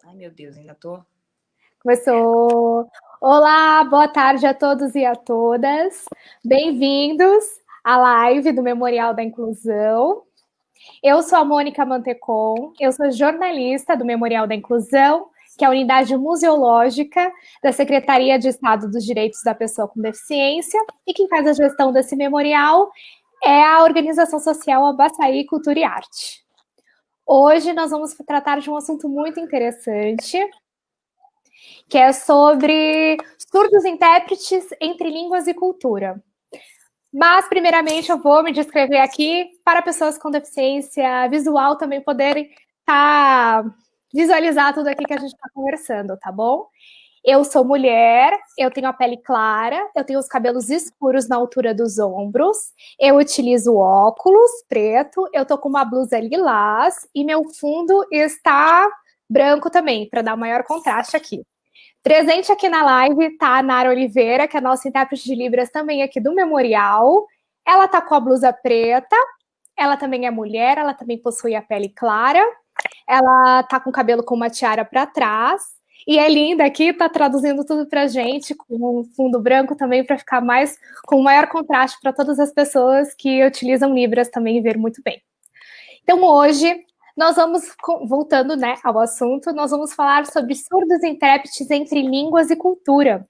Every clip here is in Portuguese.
Ai, meu Deus, ainda tô... Começou. Olá, boa tarde a todos e a todas. Bem-vindos à live do Memorial da Inclusão. Eu sou a Mônica Mantecon, eu sou jornalista do Memorial da Inclusão, que é a unidade museológica da Secretaria de Estado dos Direitos da Pessoa com Deficiência, e quem faz a gestão desse memorial é a organização social Abaçaí Cultura e Arte. Hoje nós vamos tratar de um assunto muito interessante, que é sobre surdos intérpretes entre línguas e cultura. Mas, primeiramente, eu vou me descrever aqui para pessoas com deficiência visual também poderem visualizar tudo aqui que a gente está conversando, tá bom? Eu sou mulher, eu tenho a pele clara, eu tenho os cabelos escuros na altura dos ombros, eu utilizo óculos preto, eu tô com uma blusa lilás e meu fundo está branco também, para dar maior contraste aqui. Presente aqui na live está a Nara Oliveira, que é a nossa intérprete de Libras também aqui do Memorial. Ela tá com a blusa preta, ela também é mulher, ela também possui a pele clara, ela tá com o cabelo com uma tiara para trás, e é linda aqui, tá traduzindo tudo pra gente, com um fundo branco também, para ficar mais com maior contraste para todas as pessoas que utilizam Libras também ver muito bem. Então, hoje, nós vamos, voltando, né, ao assunto, nós vamos falar sobre surdos intérpretes entre línguas e cultura.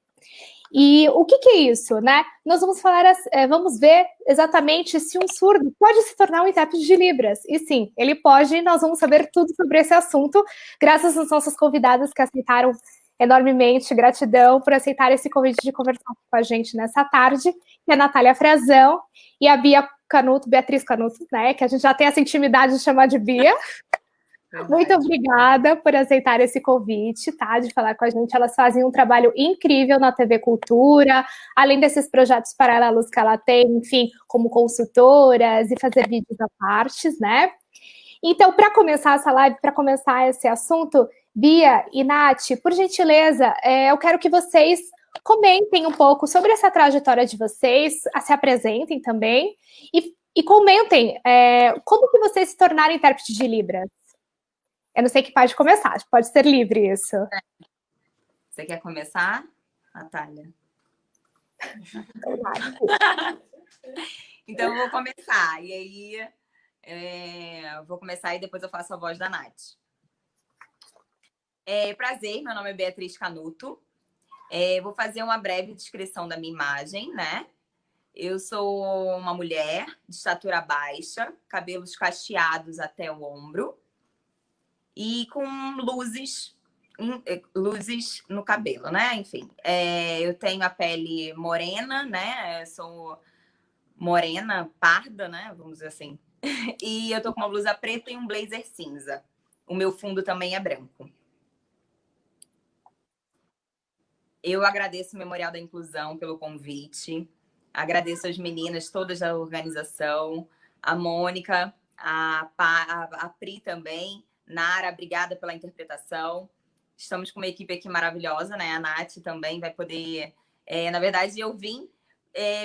E o que é isso, né? Nós vamos falar, vamos ver exatamente se um surdo pode se tornar um intérprete de Libras. E sim, ele pode, e nós vamos saber tudo sobre esse assunto, graças às nossas convidadas que aceitaram enormemente. Gratidão por aceitar esse convite de conversar com a gente nessa tarde, que é a Natália Frazão e a Beatriz Canuto, né? Que a gente já tem essa intimidade de chamar de Bia. Verdade. Muito obrigada por aceitar esse convite, tá? De falar com a gente. Elas fazem um trabalho incrível na TV Cultura, além desses projetos paralelos que ela tem, enfim, como consultoras e fazer vídeos à parte, né? Então, para começar essa live, para começar esse assunto, Bia e Nath, por gentileza, eu quero que vocês comentem um pouco sobre essa trajetória de vocês, se apresentem também, e comentem como que vocês se tornaram intérprete de Libras. Eu não sei que pode começar, pode ser livre isso. Você quer começar, Natália? Então, eu vou começar. E aí, vou começar e depois eu faço a voz da Nath. Prazer, meu nome é Beatriz Canuto. Vou fazer uma breve descrição da minha imagem, né? Eu sou uma mulher de estatura baixa, cabelos cacheados até o ombro e com luzes no cabelo, né? Enfim, eu tenho a pele morena, né? Eu sou morena, parda, né? Vamos dizer assim. E eu tô com uma blusa preta e um blazer cinza. O meu fundo também é branco. Eu agradeço o Memorial da Inclusão pelo convite. Agradeço as meninas todas da organização, a Mônica, a Pri também. Nara, obrigada pela interpretação. Estamos com uma equipe aqui maravilhosa, né? A Nath também vai poder... na verdade, eu vim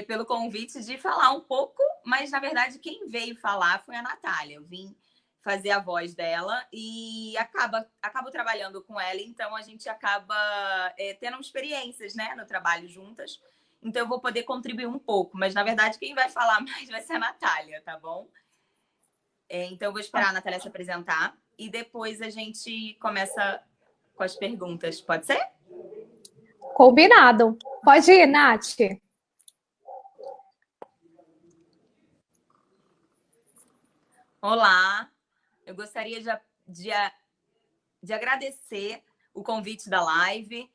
pelo convite de falar um pouco, mas, na verdade, quem veio falar foi a Natália. Eu vim fazer a voz dela e acabo trabalhando com ela, então a gente acaba tendo experiências, né, no trabalho juntas. Então eu vou poder contribuir um pouco, mas, na verdade, quem vai falar mais vai ser a Natália, tá bom? Então eu vou esperar a Natália se apresentar e depois a gente começa com as perguntas. Pode ser? Combinado. Pode ir, Nath. Olá, eu gostaria de agradecer o convite da live,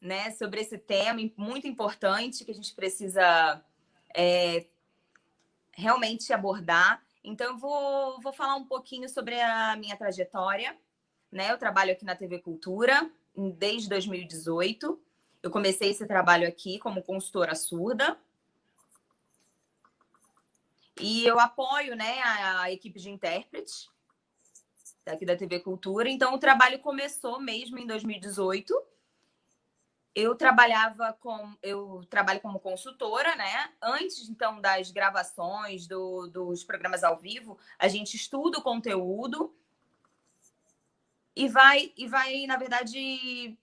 né, sobre esse tema muito importante que a gente precisa realmente abordar. Então, eu vou falar um pouquinho sobre a minha trajetória, né? Eu trabalho aqui na TV Cultura desde 2018. Eu comecei esse trabalho aqui como consultora surda. E eu apoio, né, a equipe de intérprete daqui da TV Cultura. Então, o trabalho começou mesmo em 2018. Eu trabalho como consultora, né? Antes, então, das gravações, dos programas ao vivo, a gente estuda o conteúdo e vai na verdade,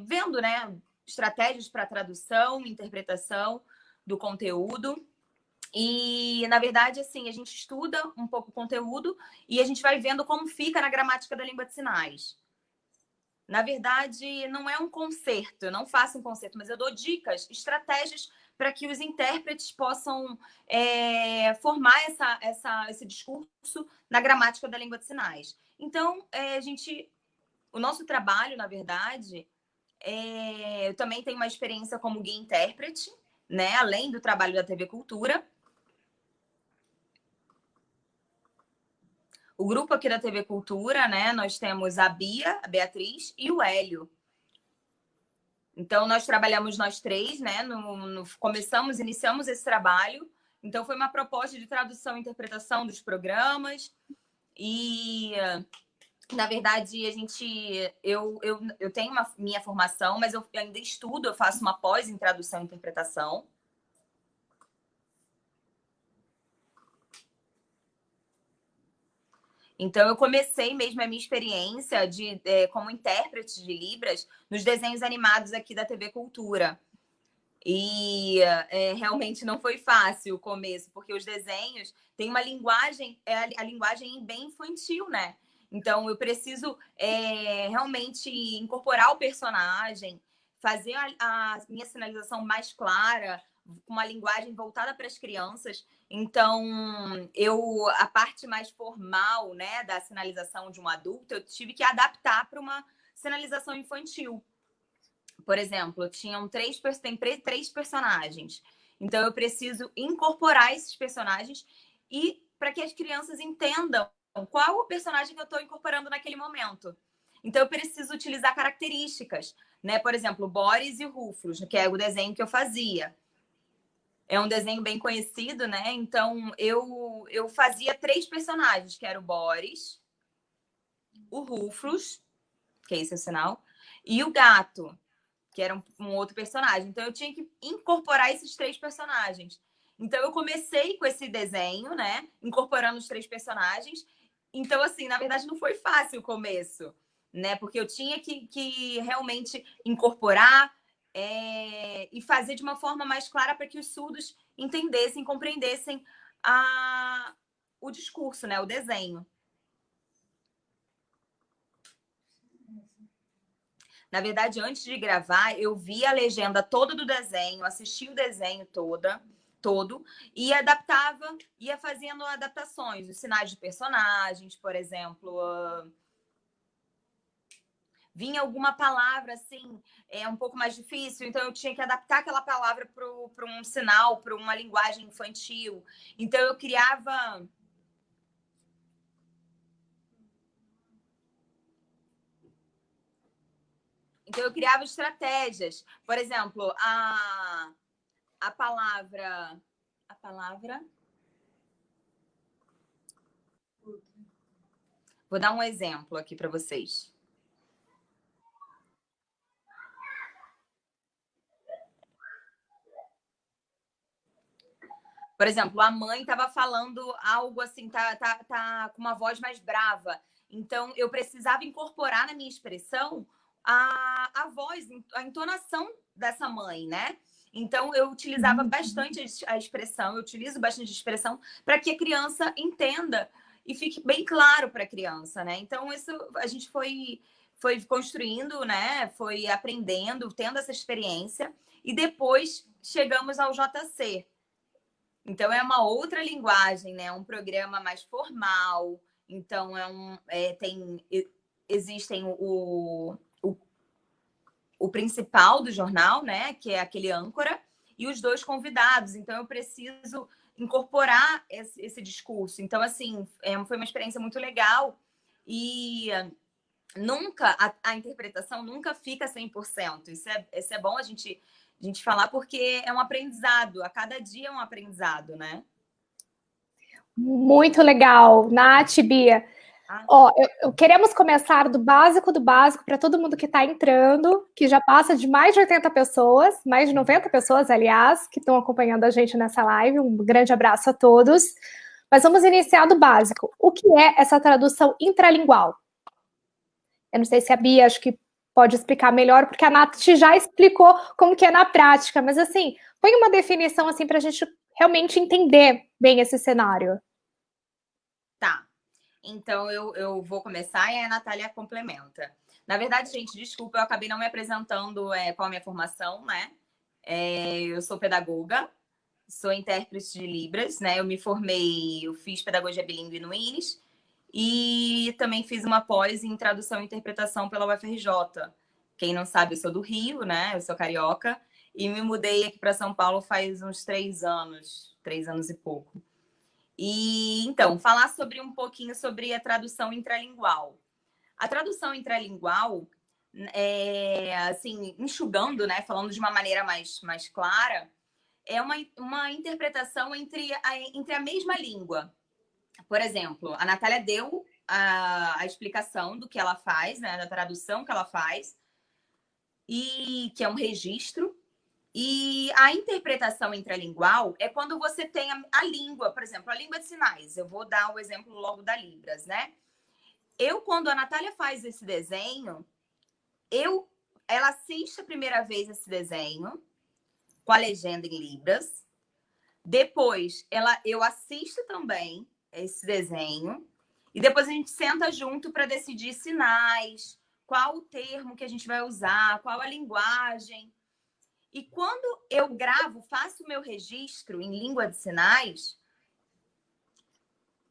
vendo, né, estratégias para tradução, interpretação do conteúdo. E, na verdade, assim, a gente estuda um pouco o conteúdo e a gente vai vendo como fica na gramática da língua de sinais. Na verdade, não é um concerto, eu não faço um concerto, mas eu dou dicas, estratégias para que os intérpretes possam formar esse discurso na gramática da língua de sinais. Então, o nosso trabalho, na verdade, eu também tenho uma experiência como guia intérprete, né? Além do trabalho da TV Cultura. O grupo aqui da TV Cultura, né? Nós temos a Bia, a Beatriz e o Hélio. Então, nós trabalhamos nós três, né? Iniciamos esse trabalho. Então, foi uma proposta de tradução e interpretação dos programas. E, na verdade, eu tenho minha formação, mas eu ainda estudo, eu faço uma pós em tradução e interpretação. Então, eu comecei mesmo a minha experiência como intérprete de Libras nos desenhos animados aqui da TV Cultura. E realmente não foi fácil o começo, porque os desenhos têm uma linguagem, a linguagem bem infantil, né? Então, eu preciso realmente incorporar o personagem, fazer a minha sinalização mais clara, com uma linguagem voltada para as crianças. Então, a parte mais formal, né, da sinalização de um adulto, eu tive que adaptar para uma sinalização infantil. Por exemplo, tem três personagens. Então, eu preciso incorporar esses personagens e para que as crianças entendam qual o personagem que eu estou incorporando naquele momento. Então, eu preciso utilizar características, né? Por exemplo, o Boris e o Rufus, que é o desenho que eu fazia. É um desenho bem conhecido, né? Então, eu fazia 3 personagens, que era o Boris, o Rufus, que esse é o sinal, e o gato, que era um outro personagem. Então, eu tinha que incorporar esses 3 personagens. Então, eu comecei com esse desenho, né? Incorporando os 3 personagens. Então, assim, na verdade, não foi fácil o começo, né? Porque eu tinha que realmente incorporar e fazer de uma forma mais clara para que os surdos entendessem, compreendessem o discurso, né? O desenho. Na verdade, antes de gravar, eu vi a legenda toda do desenho, assisti o desenho todo, e adaptava, ia fazendo adaptações, os sinais de personagens, por exemplo. Vinha alguma palavra, assim, um pouco mais difícil, então eu tinha que adaptar aquela palavra para um sinal, para uma linguagem infantil. Então, eu criava... Então, eu criava estratégias. Por exemplo, a palavra... Vou dar um exemplo aqui para vocês. Por exemplo, a mãe estava falando algo assim, tá com uma voz mais brava. Então, eu precisava incorporar na minha expressão a voz, a entonação dessa mãe, né? Então, eu utilizava bastante a expressão, eu utilizo bastante a expressão para que a criança entenda e fique bem claro para a criança, né? Então, isso a gente foi construindo, né? Foi aprendendo, tendo essa experiência. E depois chegamos ao JC. Então, é uma outra linguagem, né? Um programa mais formal. Então, existem o principal do jornal, né? Que é aquele âncora, e os 2 convidados. Então, eu preciso incorporar esse discurso. Então, assim, foi uma experiência muito legal. E a interpretação nunca fica 100%. Isso é bom a gente falar, porque é um aprendizado. A cada dia é um aprendizado, né? Muito legal. Nath, Bia. Queremos começar do básico para todo mundo que está entrando, que já passa de mais de 80 pessoas, mais de 90 pessoas, aliás, que estão acompanhando a gente nessa live. Um grande abraço a todos. Mas vamos iniciar do básico. O que é essa tradução intralingual? Eu não sei se a Bia, acho que pode explicar melhor, porque a Nath já explicou como que é na prática, mas assim, põe uma definição assim para a gente realmente entender bem esse cenário. Tá. Então, eu vou começar e a Natália complementa. Na verdade, gente, desculpa, eu acabei não me apresentando qual a minha formação, né? Eu sou pedagoga, sou intérprete de Libras, né? Eu fiz pedagogia bilíngue no INES e também fiz uma pós em tradução e interpretação pela UFRJ. Quem não sabe, eu sou do Rio, né? Eu sou carioca e me mudei aqui para São Paulo faz uns 3 anos e pouco. E então, falar um pouquinho sobre a tradução intralingual. A tradução intralingual, assim, enxugando, né, falando de uma maneira mais clara, é uma interpretação entre a mesma língua. Por exemplo, a Natália deu a explicação do que ela faz, né, da tradução que ela faz, e que é um registro. E a interpretação intralingual é quando você tem a língua, por exemplo, a língua de sinais. Eu vou dar o exemplo logo da Libras, né? Quando a Natália faz esse desenho, ela assiste a primeira vez esse desenho com a legenda em Libras. Depois, eu assisto também esse desenho. E depois a gente senta junto para decidir sinais, qual o termo que a gente vai usar, qual a linguagem. E quando eu gravo, faço o meu registro em língua de sinais,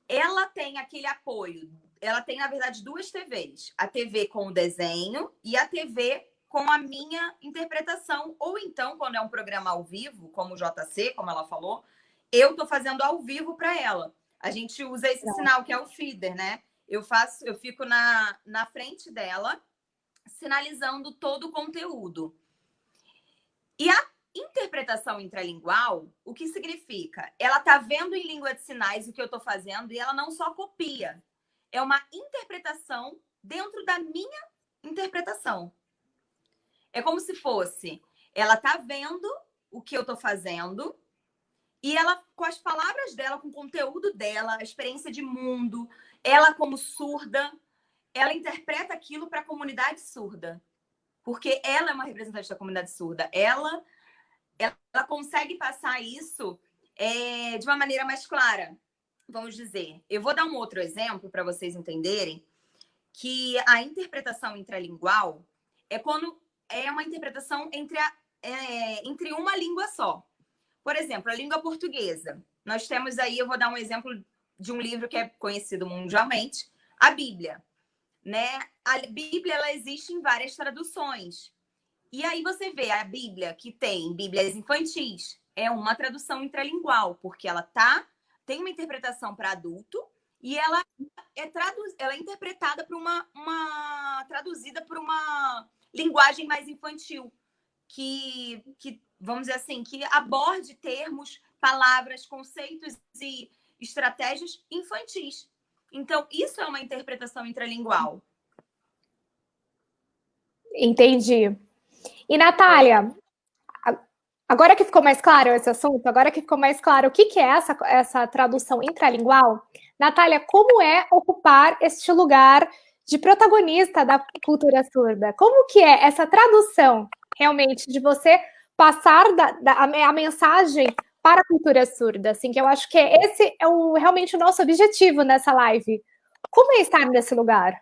ela tem aquele apoio. Ela tem, na verdade, duas TVs. A TV com o desenho e a TV com a minha interpretação. Ou então, quando é um programa ao vivo, como o JC, como ela falou, eu estou fazendo ao vivo para ela. A gente usa esse sinal, que é o feeder, né? Eu fico na frente dela, sinalizando todo o conteúdo. E a interpretação intralingual, o que significa? Ela está vendo em língua de sinais o que eu estou fazendo e ela não só copia. É uma interpretação dentro da minha interpretação. É como se fosse, ela está vendo o que eu estou fazendo e ela, com as palavras dela, com o conteúdo dela, a experiência de mundo, ela como surda, ela interpreta aquilo para a comunidade surda. Porque ela é uma representante da comunidade surda. Ela consegue passar isso de uma maneira mais clara, vamos dizer. Eu vou dar um outro exemplo para vocês entenderem que a interpretação intralingual é quando é uma interpretação entre uma língua só. Por exemplo, a língua portuguesa. Nós temos aí, eu vou dar um exemplo de um livro que é conhecido mundialmente, a Bíblia. Né? A Bíblia ela existe em várias traduções. E aí você vê a Bíblia, que tem Bíblias infantis, é uma tradução intralingual, porque ela tem uma interpretação para adulto e ela é interpretada por traduzida por uma linguagem mais infantil, que, vamos dizer assim, que aborde termos, palavras, conceitos e estratégias infantis. Então, isso é uma interpretação intralingual. Entendi. E, Natália, agora que ficou mais claro esse assunto, agora que ficou mais claro o que é essa tradução intralingual, Natália, como é ocupar este lugar de protagonista da cultura surda? Como que é essa tradução, realmente, de você passar a mensagem para a cultura surda? Assim, que eu acho que esse é realmente o nosso objetivo nessa live. Como é estar nesse lugar?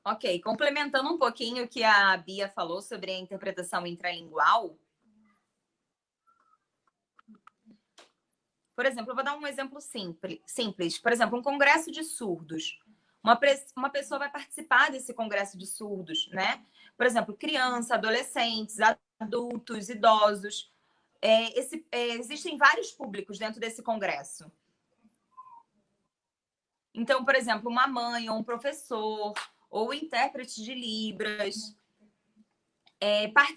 Ok, complementando um pouquinho o que a Bia falou sobre a interpretação intralingual. Por exemplo, eu vou dar um exemplo simples. Por exemplo, um congresso de surdos. Uma pessoa vai participar desse congresso de surdos, né? Por exemplo, criança, adolescentes, adultos, idosos. Existem vários públicos dentro desse congresso. Então, por exemplo, uma mãe ou um professor ou intérprete de Libras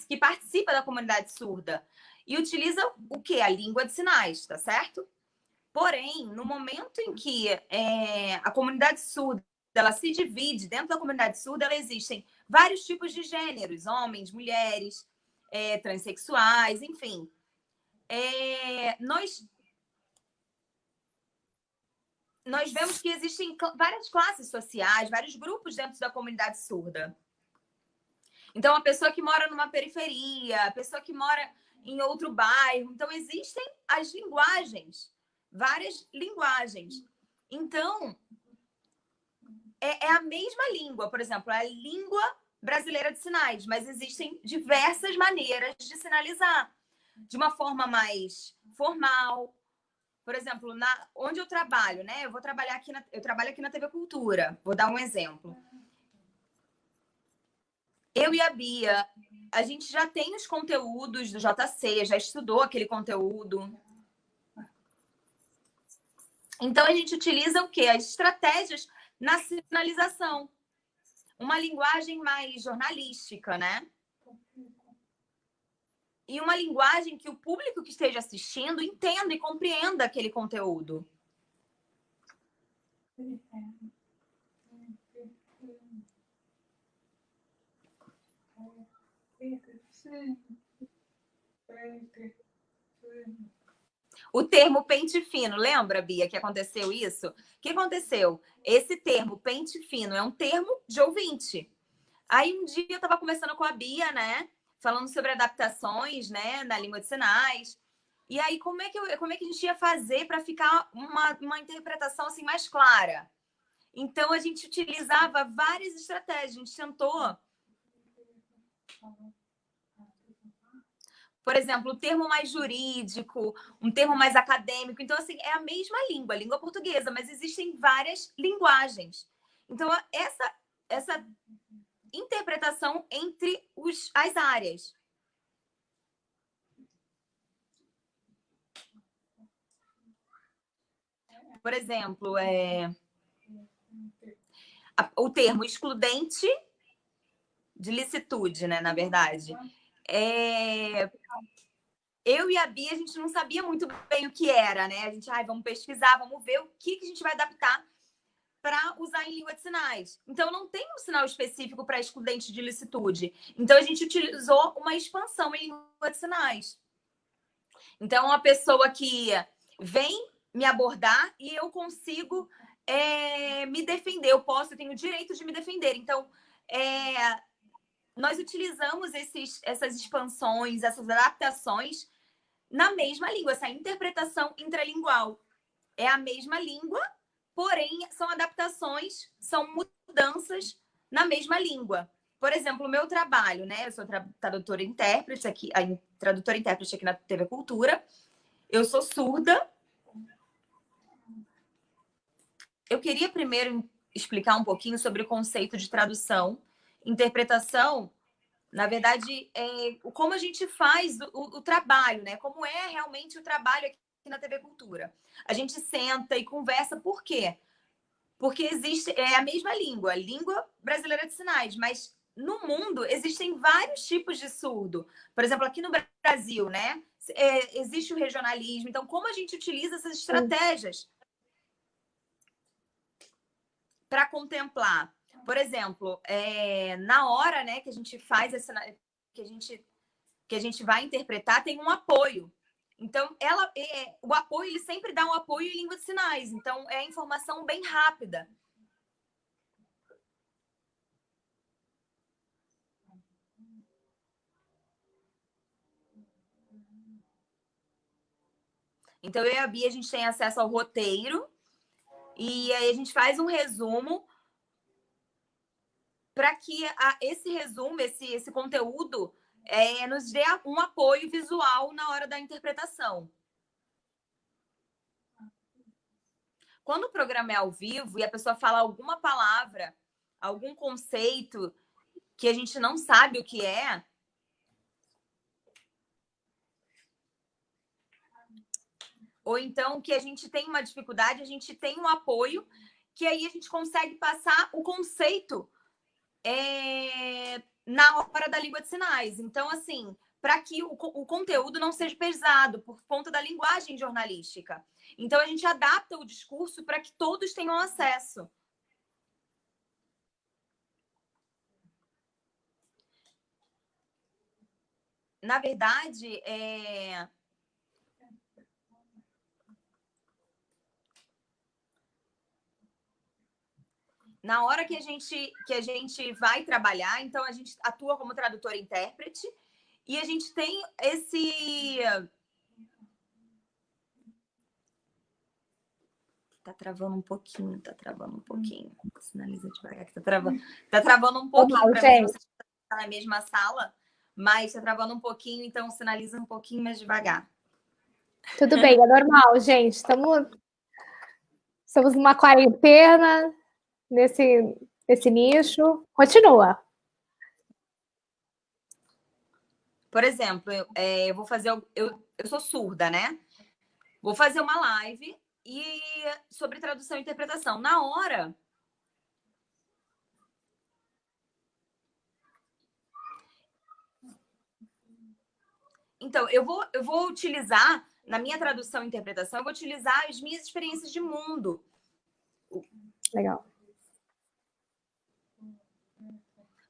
que participa da comunidade surda e utiliza o quê? A língua de sinais, tá certo? Porém, no momento em que a comunidade surda ela se divide, dentro da comunidade surda existem vários tipos de gêneros, homens, mulheres, transexuais, enfim. Nós nós vemos que existem várias classes sociais, vários grupos dentro da comunidade surda. Então, a pessoa que mora numa periferia, a pessoa que mora em outro bairro. Então, existem as linguagens, várias linguagens. Então, é a mesma língua, por exemplo, a língua brasileira de sinais, mas existem diversas maneiras de sinalizar. De uma forma mais formal. Por exemplo, onde eu trabalho, né? Eu trabalho aqui na TV Cultura. Vou dar um exemplo. Eu e a Bia, a gente já tem os conteúdos do JC, já estudou aquele conteúdo. Então, a gente utiliza o quê? As estratégias na sinalização. Uma linguagem mais jornalística, né? E uma linguagem que o público que esteja assistindo entenda e compreenda aquele conteúdo. O termo pente fino, lembra, Bia, que aconteceu isso? O que aconteceu? Esse termo, pente fino, é um termo de ouvinte. Aí um dia eu estava conversando com a Bia, né? Falando sobre adaptações, né? Na língua de sinais. E aí, como é que a gente ia fazer para ficar uma interpretação assim mais clara? Então, a gente utilizava várias estratégias. A gente tentou... Por exemplo, o termo mais jurídico, um termo mais acadêmico. Então, assim, é a mesma língua, a língua portuguesa, mas existem várias linguagens. Então, essa interpretação entre as áreas. Por exemplo, o termo excludente de licitude, né, na verdade. Eu e a Bia, a gente não sabia muito bem o que era, né? A gente, vamos pesquisar, vamos ver o que a gente vai adaptar para usar em língua de sinais. Então, não tem um sinal específico para excludente de licitude. Então, a gente utilizou uma expansão em língua de sinais. Então, uma pessoa que vem me abordar e eu consigo me defender. Eu tenho o direito de me defender. Então, nós utilizamos essas expansões, essas adaptações na mesma língua, essa interpretação intralingual. É a mesma língua, porém, são adaptações, são mudanças na mesma língua. Por exemplo, o meu trabalho, né? Eu sou tradutora e intérprete aqui na TV Cultura. Eu sou surda. Eu queria primeiro explicar um pouquinho sobre o conceito de tradução. Interpretação, na verdade, como a gente faz o trabalho, né? Como é realmente o trabalho aqui na TV Cultura. A gente senta e conversa, por quê? Porque existe a mesma língua, a língua brasileira de sinais, mas no mundo existem vários tipos de surdo. Por exemplo, aqui no Brasil, né? Existe o regionalismo. Então, como a gente utiliza essas estratégias para contemplar? Por exemplo, na hora, né, que a gente faz que a gente vai interpretar, tem um apoio. Então, o apoio, ele sempre dá um apoio em língua de sinais. Então, é informação bem rápida. Então, eu e a Bia, a gente tem acesso ao roteiro e aí a gente faz um resumo para que esse resumo, esse conteúdo, nos dê um apoio visual na hora da interpretação. Quando o programa é ao vivo e a pessoa fala alguma palavra, algum conceito que a gente não sabe o que é, ou então que a gente tem uma dificuldade, a gente tem um apoio, que aí a gente consegue passar o conceito na hora da língua de sinais. Então, assim, para que o conteúdo não seja pesado por conta da linguagem jornalística. Então, a gente adapta o discurso para que todos tenham acesso. Na verdade, Na hora que a gente vai trabalhar, então a gente atua como tradutor e intérprete, e a gente tem esse... Tá travando um pouquinho, tá travando um pouquinho. Sinaliza devagar que tá travando um pouquinho para mim. Não sei se tá na mesma sala, mas tá travando um pouquinho, então sinaliza um pouquinho mais devagar. Tudo bem, é normal, gente. Estamos numa quarentena nesse nicho. Continua. Por exemplo, eu vou fazer... Eu sou surda, né? Vou fazer uma live e sobre tradução e interpretação. Na hora... Então, eu vou utilizar, na minha tradução e interpretação, eu vou utilizar as minhas experiências de mundo. Legal.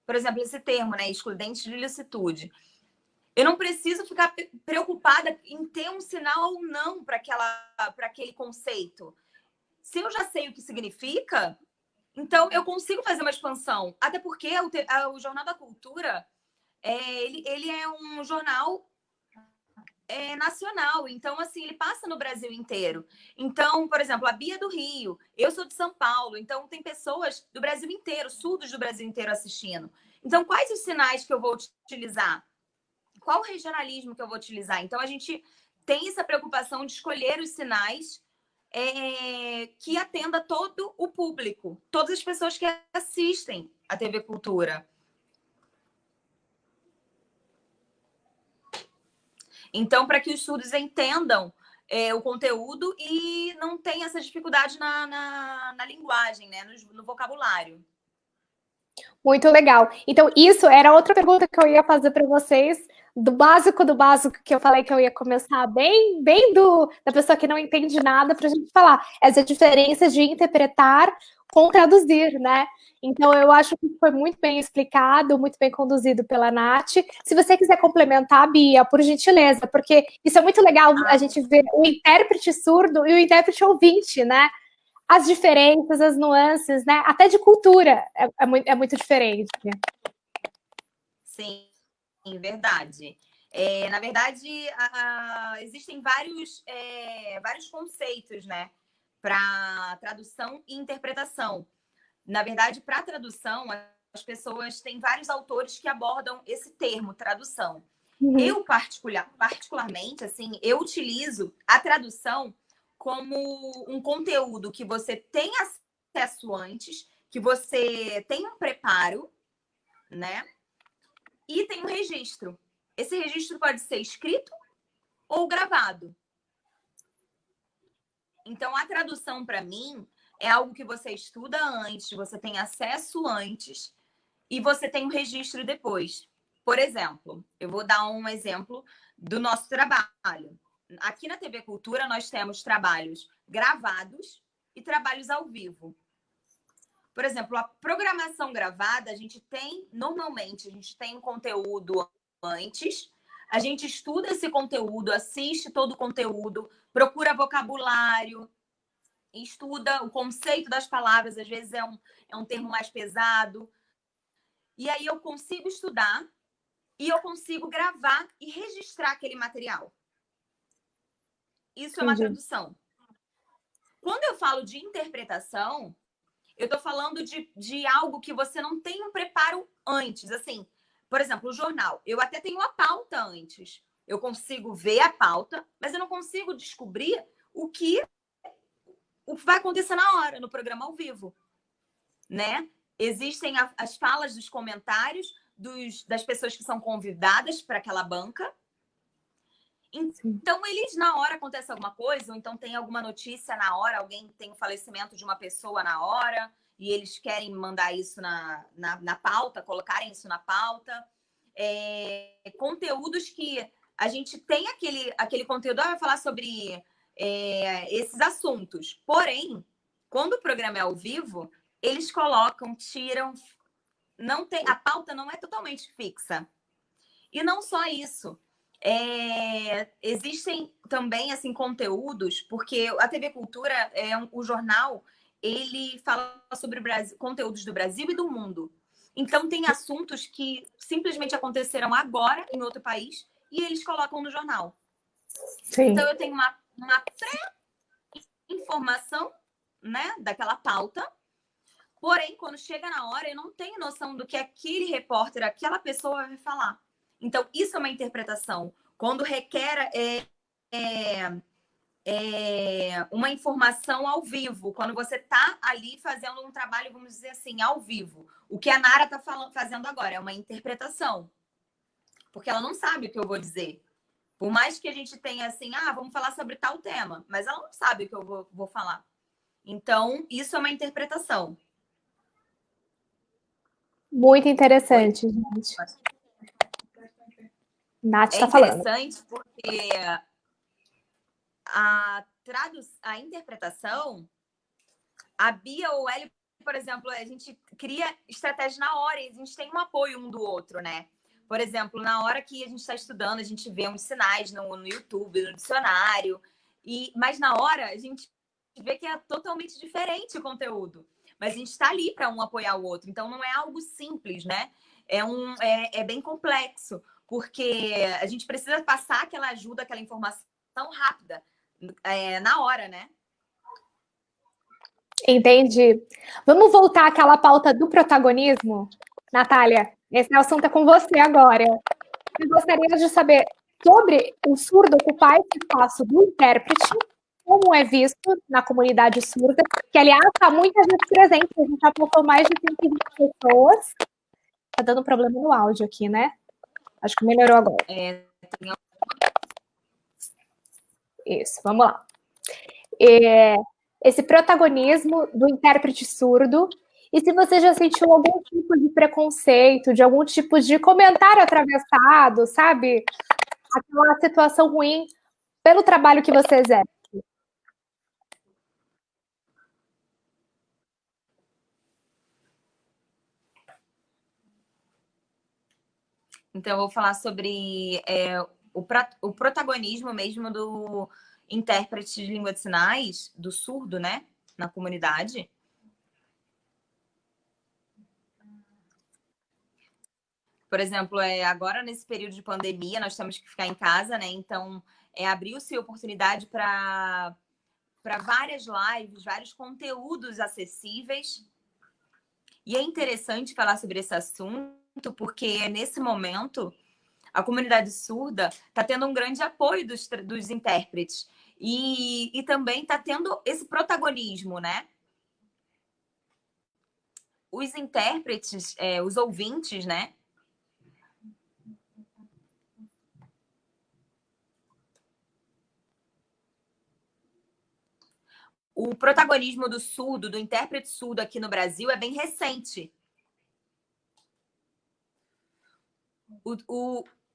Por exemplo, esse termo, né? Excludente de ilicitude. Eu não preciso ficar preocupada em ter um sinal ou não para aquele conceito. Se eu já sei o que significa, então eu consigo fazer uma expansão. Até porque o Jornal da Cultura, ele é um jornal nacional. Então, assim, ele passa no Brasil inteiro. Então, por exemplo, a Bia do Rio, eu sou de São Paulo, então tem pessoas do Brasil inteiro, surdos do Brasil inteiro assistindo. Então, quais os sinais que eu vou utilizar? Qual o regionalismo que eu vou utilizar? Então, a gente tem essa preocupação de escolher os sinais que atenda todo o público, todas as pessoas que assistem a TV Cultura. Então, para que os surdos entendam o conteúdo e não tenha essa dificuldade na linguagem, né? No vocabulário. Muito legal. Então, isso era outra pergunta que eu ia fazer para vocês, do básico que eu falei que eu ia começar bem da pessoa que não entende nada, para a gente falar essa diferença de interpretar com traduzir, né? Então, eu acho que foi muito bem explicado, muito bem conduzido pela Nath. Se você quiser complementar, Bia, por gentileza, porque isso é muito legal, a gente ver o intérprete surdo e o intérprete ouvinte, né? As diferenças, as nuances, né? Até de cultura é muito diferente. Sim, verdade. Na verdade, existem vários conceitos, né? Para tradução e interpretação. Na verdade, para tradução, as pessoas têm vários autores que abordam esse termo, tradução. Uhum. Eu, particularmente, assim, eu utilizo a tradução como um conteúdo que você tem acesso antes, que você tem um preparo, né? E tem um registro. Esse registro pode ser escrito ou gravado. Então, a tradução, para mim, é algo que você estuda antes, você tem acesso antes e você tem um registro depois. Por exemplo, eu vou dar um exemplo do nosso trabalho. Aqui na TV Cultura, nós temos trabalhos gravados e trabalhos ao vivo. Por exemplo, a programação gravada, normalmente, a gente tem um conteúdo antes, a gente estuda esse conteúdo, assiste todo o conteúdo, procura vocabulário, estuda o conceito das palavras, às vezes é um termo mais pesado. E aí eu consigo estudar e eu consigo gravar e registrar aquele material. Isso é uma tradução. Quando eu falo de interpretação, eu estou falando de algo que você não tem um preparo antes. Assim, por exemplo, o jornal. Eu até tenho a pauta antes. Eu consigo ver a pauta, mas eu não consigo descobrir o que vai acontecer na hora, no programa ao vivo. Né? Existem as falas dos comentários das pessoas que são convidadas para aquela banca. Então, eles, na hora, acontece alguma coisa, ou então tem alguma notícia na hora, alguém tem o falecimento de uma pessoa na hora, e eles querem mandar isso na pauta, colocarem isso na pauta. Conteúdos que a gente tem aquele conteúdo, vai falar sobre esses assuntos. Porém, quando o programa é ao vivo, eles colocam, tiram, a pauta não é totalmente fixa. E não só isso. Existem também assim conteúdos, porque a TV Cultura o jornal, ele fala sobre o Brasil, conteúdos do Brasil e do mundo. Então, tem assuntos que simplesmente aconteceram agora em outro país e eles colocam no jornal. Sim. Então, eu tenho uma pré-informação, né, daquela pauta. Porém, quando chega na hora, eu não tenho noção do que aquele repórter, aquela pessoa vai falar. Então, isso é uma interpretação. Quando requer uma informação ao vivo, quando você está ali fazendo um trabalho, vamos dizer assim, ao vivo. O que a Nara está fazendo agora é uma interpretação. Porque ela não sabe o que eu vou dizer. Por mais que a gente tenha assim, vamos falar sobre tal tema, mas ela não sabe o que eu vou falar. Então, isso é uma interpretação. Muito interessante, gente. Nath está falando. É interessante porque a interpretação, a Bia ou o Hélio, por exemplo, a gente cria estratégia na hora e a gente tem um apoio um do outro, né? Por exemplo, na hora que a gente está estudando, a gente vê uns sinais no YouTube, no dicionário, mas na hora a gente vê que é totalmente diferente o conteúdo. Mas a gente está ali para um apoiar o outro. Então, não é algo simples, né? É bem complexo, porque a gente precisa passar aquela ajuda, aquela informação rápida, na hora, né? Entendi. Vamos voltar àquela pauta do protagonismo? Natália, esse assunto é com você agora. Eu gostaria de saber sobre o surdo ocupar esse espaço do intérprete, como é visto na comunidade surda, que, aliás, está muita gente presente, a gente já apontou mais de 120 pessoas. Está dando problema no áudio aqui, né? Acho que melhorou agora. Isso, vamos lá. Esse protagonismo do intérprete surdo, e se você já sentiu algum tipo de preconceito, de algum tipo de comentário atravessado, sabe? Aquela situação ruim pelo trabalho que você exerce. Então, eu vou falar sobre o protagonismo mesmo do intérprete de língua de sinais, do surdo, né? Na comunidade. Por exemplo, agora nesse período de pandemia, nós temos que ficar em casa, né? Então, abriu-se oportunidade para várias lives, vários conteúdos acessíveis. E é interessante falar sobre esse assunto, porque nesse momento a comunidade surda está tendo um grande apoio dos intérpretes. E também está tendo esse protagonismo, né? Os intérpretes, os ouvintes, né? O protagonismo do surdo, do intérprete surdo aqui no Brasil é bem recente.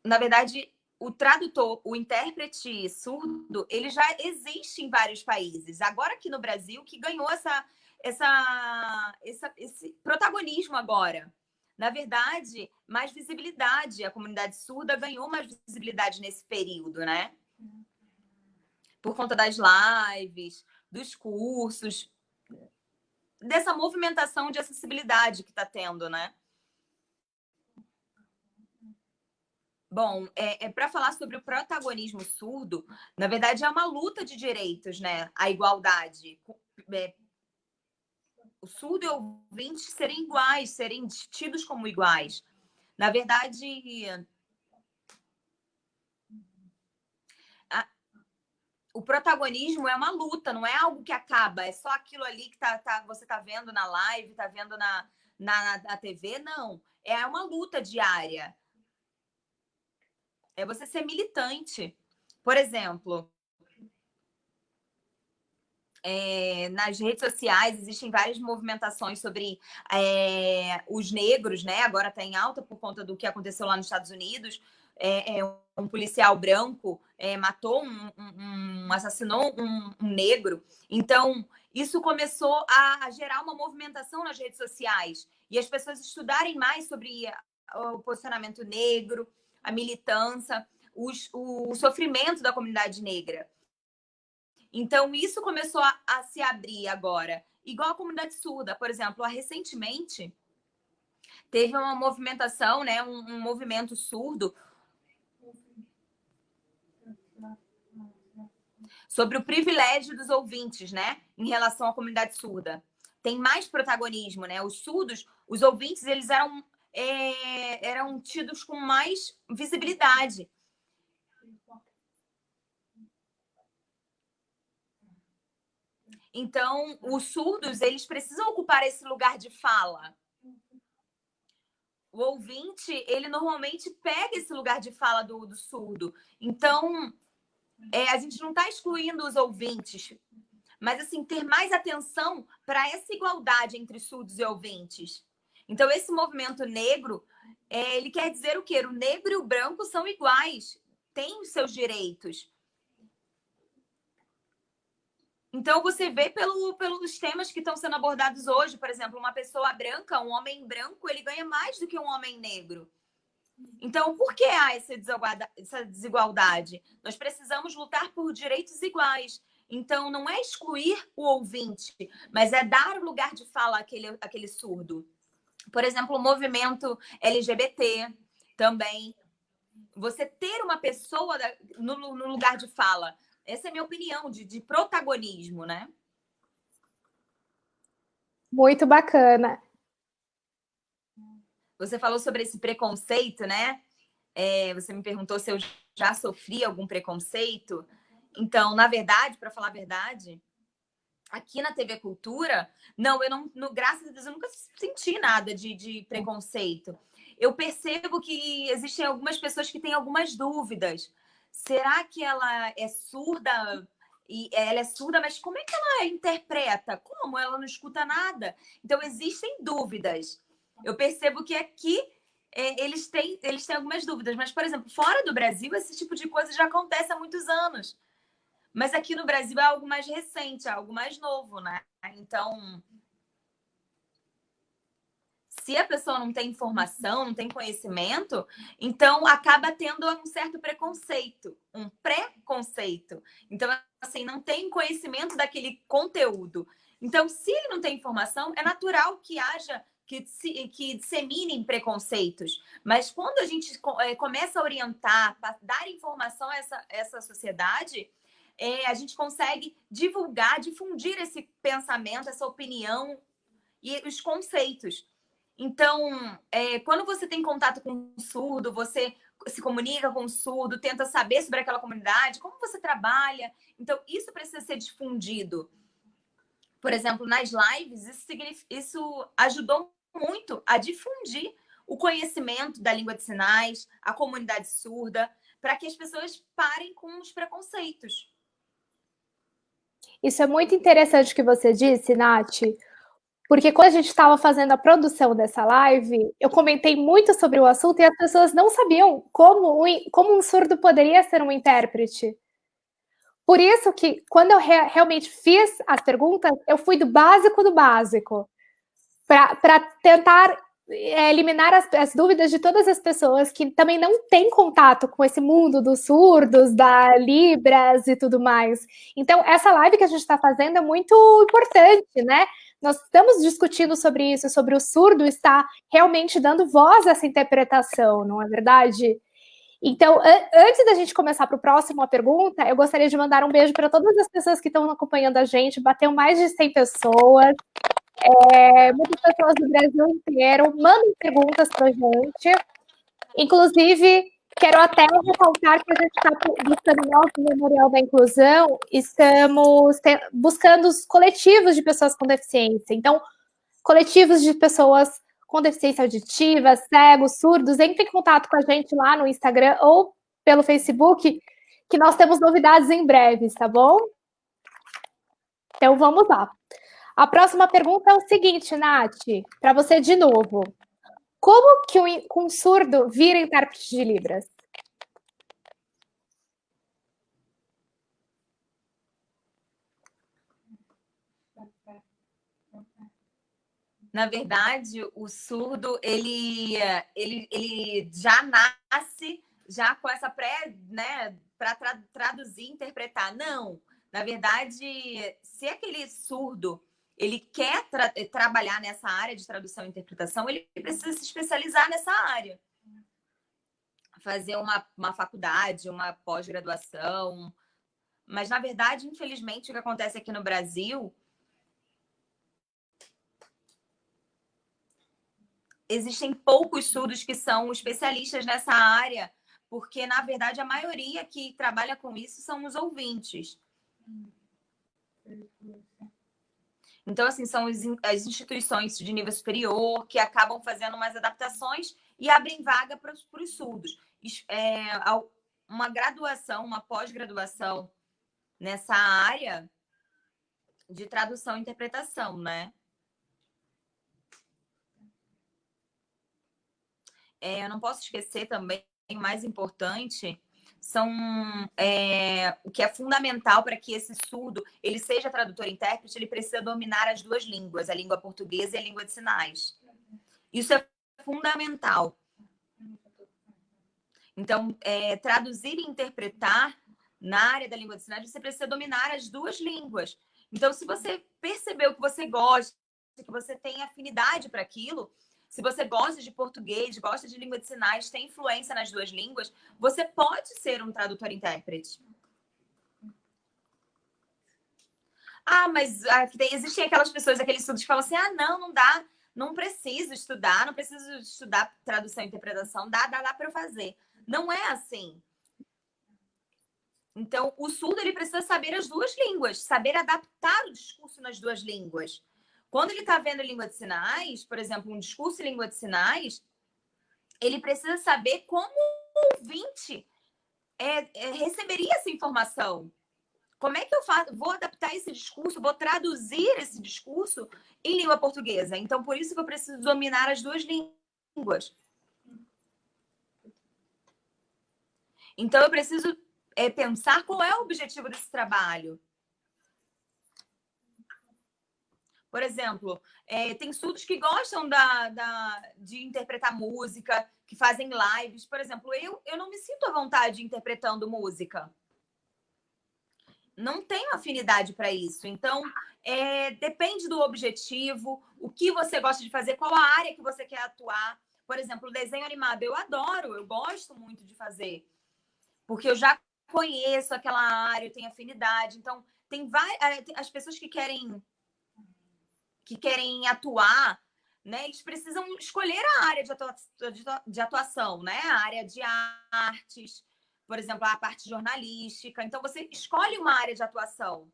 Na verdade, o tradutor, o intérprete surdo, ele já existe em vários países. Agora aqui no Brasil, que ganhou esse protagonismo agora. Na verdade, mais visibilidade. A comunidade surda ganhou mais visibilidade nesse período, né? Por conta das lives, dos cursos, dessa movimentação de acessibilidade que está tendo, né? Bom, para falar sobre o protagonismo surdo, na verdade é uma luta de direitos, né? A igualdade. O surdo e o ouvinte serem iguais, serem tidos como iguais. Na verdade, o protagonismo é uma luta, não é algo que acaba, é só aquilo ali que você está vendo na live, está vendo na TV, não. É uma luta diária. É você ser militante. Por exemplo, nas redes sociais existem várias movimentações sobre os negros, né? Agora está em alta por conta do que aconteceu lá nos Estados Unidos. Um policial branco matou assassinou um negro. Então, isso começou a gerar uma movimentação nas redes sociais e as pessoas estudarem mais sobre o posicionamento negro, a militância, o sofrimento da comunidade negra. Então, isso começou a se abrir agora. Igual a comunidade surda, por exemplo, recentemente teve uma movimentação, né, um movimento surdo sobre o privilégio dos ouvintes, né, em relação à comunidade surda. Tem mais protagonismo, né? Os surdos, os ouvintes, eles eram tidos com mais visibilidade. Então, os surdos, eles precisam ocupar esse lugar de fala. O ouvinte, ele normalmente pega esse lugar de fala do surdo. Então, a gente não está excluindo os ouvintes, mas, assim, ter mais atenção para essa igualdade entre surdos e ouvintes. Então, esse movimento negro, ele quer dizer o quê? O negro e o branco são iguais, têm os seus direitos. Então, você vê pelos temas que estão sendo abordados hoje, por exemplo, uma pessoa branca, um homem branco, ele ganha mais do que um homem negro. Então, por que há essa desigualdade? Nós precisamos lutar por direitos iguais. Então, não é excluir o ouvinte, mas é dar lugar de fala àquele surdo. Por exemplo, o movimento LGBT também. Você ter uma pessoa no lugar de fala. Essa é a minha opinião, de protagonismo, né? Muito bacana. Você falou sobre esse preconceito, né? Você me perguntou se eu já sofri algum preconceito. Então, na verdade, para falar a verdade, aqui na TV Cultura, graças a Deus, eu nunca senti nada de preconceito. Eu percebo que existem algumas pessoas que têm algumas dúvidas. Será que ela é surda? E ela é surda, mas como é que ela interpreta? Como? Ela não escuta nada. Então, existem dúvidas. Eu percebo que aqui eles têm algumas dúvidas. Mas, por exemplo, fora do Brasil, esse tipo de coisa já acontece há muitos anos. Mas aqui no Brasil é algo mais recente, é algo mais novo, né? Então, se a pessoa não tem informação, não tem conhecimento, então acaba tendo um certo preconceito, um preconceito. Então, assim, não tem conhecimento daquele conteúdo. Então, se ele não tem informação, é natural que haja, que disseminem preconceitos. Mas quando a gente começa a orientar, dar informação a essa sociedade, a gente consegue divulgar, difundir esse pensamento, essa opinião e os conceitos. Então, quando você tem contato com um surdo, você se comunica com um surdo, tenta saber sobre aquela comunidade, como você trabalha. Então, isso precisa ser difundido. Por exemplo, nas lives, isso ajudou muito a difundir o conhecimento da língua de sinais, a comunidade surda, para que as pessoas parem com os preconceitos. Isso é muito interessante o que você disse, Nath, porque quando a gente estava fazendo a produção dessa live, eu comentei muito sobre o assunto e as pessoas não sabiam como um surdo poderia ser um intérprete. Por isso que, quando eu realmente fiz as perguntas, eu fui do básico, para tentar eliminar as dúvidas de todas as pessoas que também não têm contato com esse mundo dos surdos, da Libras e tudo mais. Então, essa live que a gente está fazendo é muito importante, né? Nós estamos discutindo sobre isso, sobre o surdo estar realmente dando voz a essa interpretação, não é verdade? Então, antes da gente começar para o próximo pergunta, eu gostaria de mandar um beijo para todas as pessoas que estão acompanhando a gente. Bateu mais de 100 pessoas. Muitas pessoas do Brasil inteiro mandem perguntas para a gente. Inclusive, quero até ressaltar que a gente está buscando o nosso Memorial da Inclusão, estamos buscando os coletivos de pessoas com deficiência. Então, coletivos de pessoas com deficiência auditiva, cegos, surdos, entre em contato com a gente lá no Instagram ou pelo Facebook, que nós temos novidades em breve, tá bom? Então, vamos lá. A próxima pergunta é o seguinte, Nath, para você de novo. Como que um surdo vira intérprete de Libras? Na verdade, o surdo, ele já nasce já com essa né, para traduzir, interpretar. Não, Na verdade, se aquele surdo ele quer trabalhar nessa área de tradução e interpretação, ele precisa se especializar nessa área. Fazer uma faculdade, uma pós-graduação. Mas, na verdade, infelizmente, o que acontece aqui no Brasil... Existem poucos surdos que são especialistas nessa área, porque, na verdade, a maioria que trabalha com isso são os ouvintes. Então, assim, são as instituições de nível superior que acabam fazendo umas adaptações e abrem vaga para os surdos. Uma graduação, uma pós-graduação nessa área de tradução e interpretação, né? Eu não posso esquecer também, o mais importante, o que é fundamental para que esse surdo ele seja tradutor e intérprete, ele precisa dominar as duas línguas, a língua portuguesa e a língua de sinais. Isso é fundamental. Então, traduzir e interpretar na área da língua de sinais, você precisa dominar as duas línguas. Então, se você percebeu que você gosta, que você tem afinidade para aquilo, se você gosta de português, gosta de língua de sinais, tem influência nas duas línguas, você pode ser um tradutor e intérprete. Mas existem aquelas pessoas, aqueles estudos que falam assim, não dá, não preciso estudar tradução e interpretação, dá para eu fazer. Não é assim. Então, o surdo ele precisa saber as duas línguas, saber adaptar o discurso nas duas línguas. Quando ele está vendo língua de sinais, por exemplo, um discurso em língua de sinais, ele precisa saber como o ouvinte receberia essa informação. Como é que eu vou adaptar esse discurso, vou traduzir esse discurso em língua portuguesa? Então, por isso que eu preciso dominar as duas línguas. Então, eu preciso pensar qual é o objetivo desse trabalho. Por exemplo, tem surdos que gostam de interpretar música, que fazem lives. Por exemplo, eu não me sinto à vontade interpretando música. Não tenho afinidade para isso. Então, depende do objetivo, o que você gosta de fazer, qual a área que você quer atuar. Por exemplo, desenho animado, eu adoro, eu gosto muito de fazer. Porque eu já conheço aquela área, eu tenho afinidade. Então, tem as pessoas que querem atuar, né? Eles precisam escolher a área de atuação, né? A área de artes, por exemplo, a parte jornalística. Então, você escolhe uma área de atuação.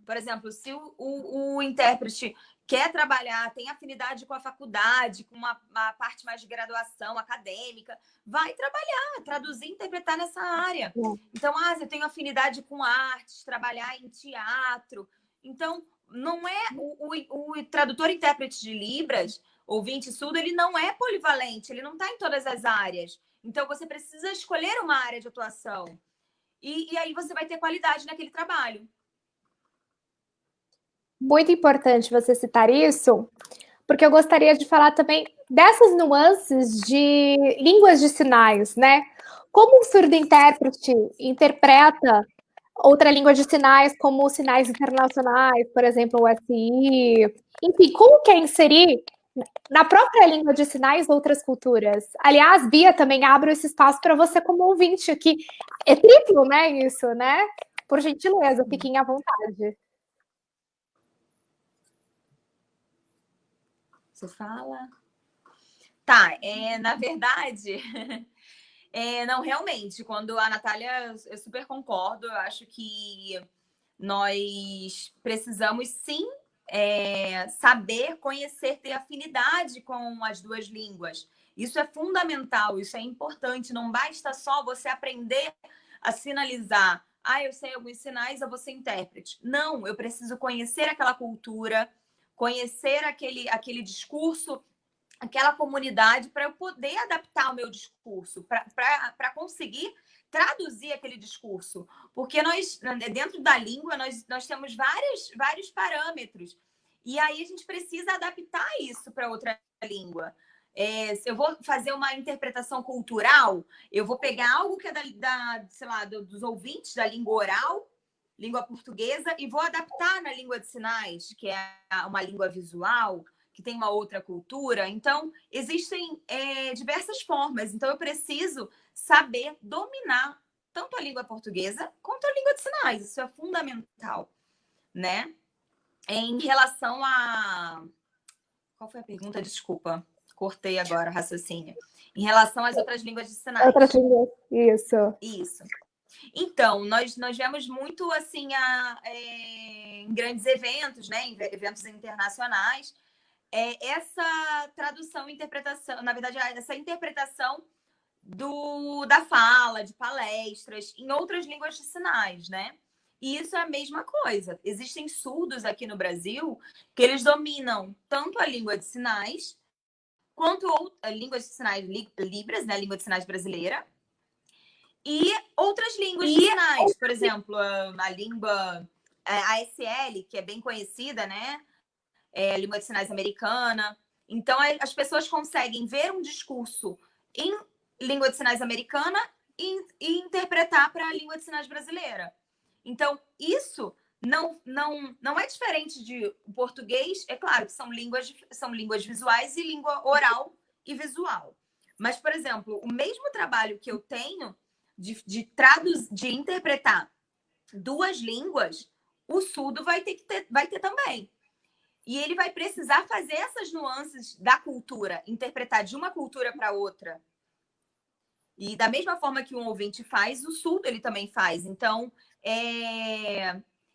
Por exemplo, se o intérprete quer trabalhar, tem afinidade com a faculdade, com uma parte mais de graduação acadêmica, vai trabalhar, traduzir, interpretar nessa área. Então, eu tenho afinidade com artes, trabalhar em teatro. Então, não é o tradutor e intérprete de Libras, ouvinte surdo, ele não é polivalente, ele não está em todas as áreas. Então, você precisa escolher uma área de atuação. E aí você vai ter qualidade naquele trabalho. Muito importante você citar isso, porque eu gostaria de falar também dessas nuances de línguas de sinais, né? Como o surdo-intérprete interpreta outra língua de sinais, como os sinais internacionais, por exemplo, o SI, enfim, como quer inserir na própria língua de sinais outras culturas. Aliás, Bia, também abre esse espaço para você como ouvinte aqui. É triplo, né, isso, né? Por gentileza, fiquem à vontade. Você fala? Tá, na verdade, não, realmente, quando a Natália, eu super concordo, eu acho que nós precisamos sim saber, conhecer, ter afinidade com as duas línguas. Isso é fundamental, isso é importante, não basta só você aprender a sinalizar. Eu sei alguns sinais, eu vou ser intérprete. Não, eu preciso conhecer aquela cultura, conhecer aquele discurso, aquela comunidade, para eu poder adaptar o meu discurso, para conseguir traduzir aquele discurso. Porque nós, dentro da língua, nós temos vários parâmetros. E aí a gente precisa adaptar isso para outra língua. Se eu vou fazer uma interpretação cultural, eu vou pegar algo que é sei lá, dos ouvintes da língua oral, língua portuguesa, e vou adaptar na língua de sinais, que é uma língua visual, que tem uma outra cultura. Então, existem diversas formas. Então, eu preciso saber dominar tanto a língua portuguesa quanto a língua de sinais. Isso é fundamental, né? Em relação a... Qual foi a pergunta? Desculpa. Cortei agora o raciocínio. Em relação às outras línguas de sinais. Outras línguas, isso. Isso. Então, nós vemos muito, assim, em grandes eventos, né? Em eventos internacionais, essa tradução e interpretação, na verdade, essa interpretação da fala, de palestras, em outras línguas de sinais, né? E isso é a mesma coisa. Existem surdos aqui no Brasil que eles dominam tanto a língua de sinais quanto a língua de sinais Libras, né? A língua de sinais brasileira, e outras línguas de sinais. Por exemplo, a língua ASL, que é bem conhecida, né? A língua de sinais americana. Então, as pessoas conseguem ver um discurso em língua de sinais americana e interpretar para a língua de sinais brasileira. Então, isso não é diferente de português. É claro que são línguas visuais e língua oral e visual. Mas, por exemplo, o mesmo trabalho que eu tenho de interpretar duas línguas, o surdo vai ter também. E ele vai precisar fazer essas nuances da cultura, interpretar de uma cultura para outra. E da mesma forma que um ouvinte faz, o surdo ele também faz. Então,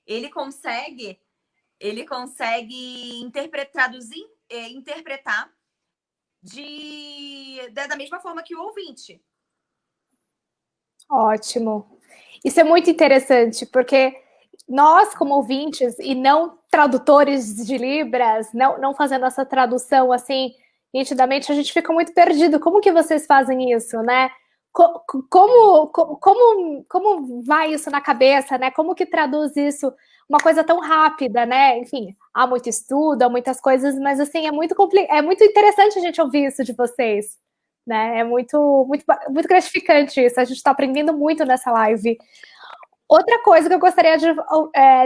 ele consegue traduzir, interpretar da mesma forma que o ouvinte. Ótimo. Isso é muito interessante, porque nós, como ouvintes, e não tradutores de Libras, não fazendo essa tradução assim, nitidamente, a gente fica muito perdido. Como que vocês fazem isso, né? Como vai isso na cabeça, né? Como que traduz isso? Uma coisa tão rápida, né? Enfim, há muito estudo, há muitas coisas, mas assim, é muito interessante a gente ouvir isso de vocês, né? É muito gratificante isso. A gente está aprendendo muito nessa live. Outra coisa que eu gostaria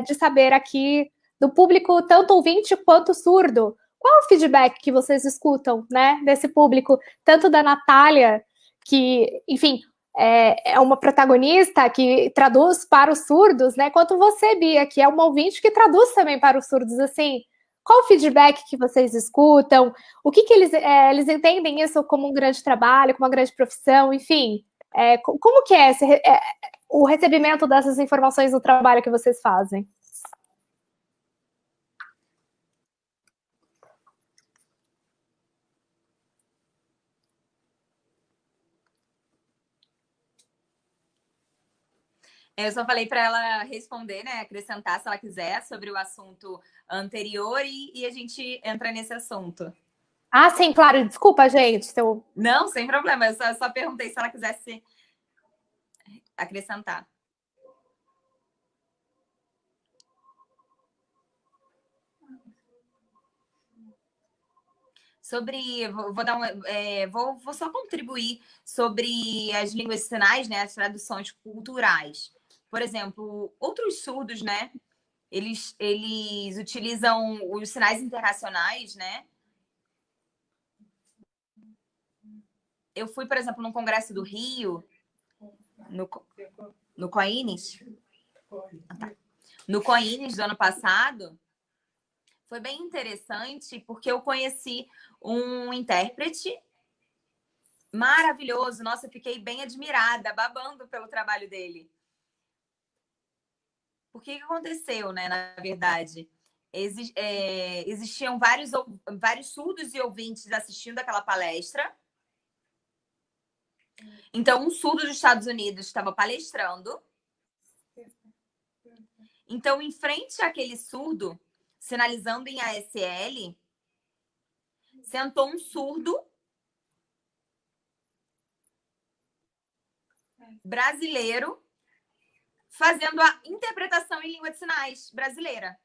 de saber aqui do público, tanto ouvinte quanto surdo, qual o feedback que vocês escutam, né, desse público, tanto da Natália, que, enfim, é uma protagonista que traduz para os surdos, né, quanto você, Bia, que é uma ouvinte que traduz também para os surdos, assim, qual o feedback que vocês escutam? O que eles entendem isso como um grande trabalho, como uma grande profissão, enfim, como que é o recebimento dessas informações no trabalho que vocês fazem? Eu só falei para ela responder, né? Acrescentar, se ela quiser, sobre o assunto anterior e a gente entra nesse assunto. Ah, sim, claro. Desculpa, gente. Não, sem problema. Eu só perguntei se ela quisesse acrescentar. Vou só contribuir sobre as línguas de sinais, né? As traduções culturais. Por exemplo, outros surdos, né? Eles utilizam os sinais internacionais, né? Eu fui, por exemplo, num congresso do Rio, no COINES. No COINES do ano passado. Foi bem interessante, porque eu conheci um intérprete maravilhoso. Nossa, eu fiquei bem admirada, babando pelo trabalho dele. O que aconteceu, né? Na verdade, existiam vários surdos e ouvintes assistindo aquela palestra. Então, um surdo dos Estados Unidos estava palestrando. Então, em frente àquele surdo, sinalizando em ASL, sentou um surdo brasileiro fazendo a interpretação em língua de sinais brasileira,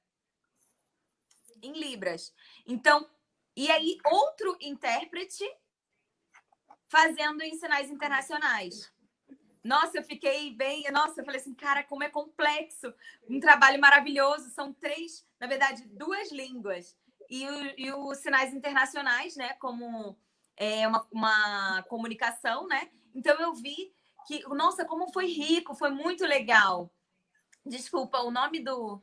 em Libras. Então, e aí outro intérprete fazendo em sinais internacionais. Nossa, eu fiquei bem... Nossa, eu falei assim, cara, como é complexo. Um trabalho maravilhoso. São 3, na verdade, 2 línguas. E os sinais internacionais, né? Como uma comunicação, né? Então, eu vi que... Nossa, como foi rico, foi muito legal. Desculpa, o nome do...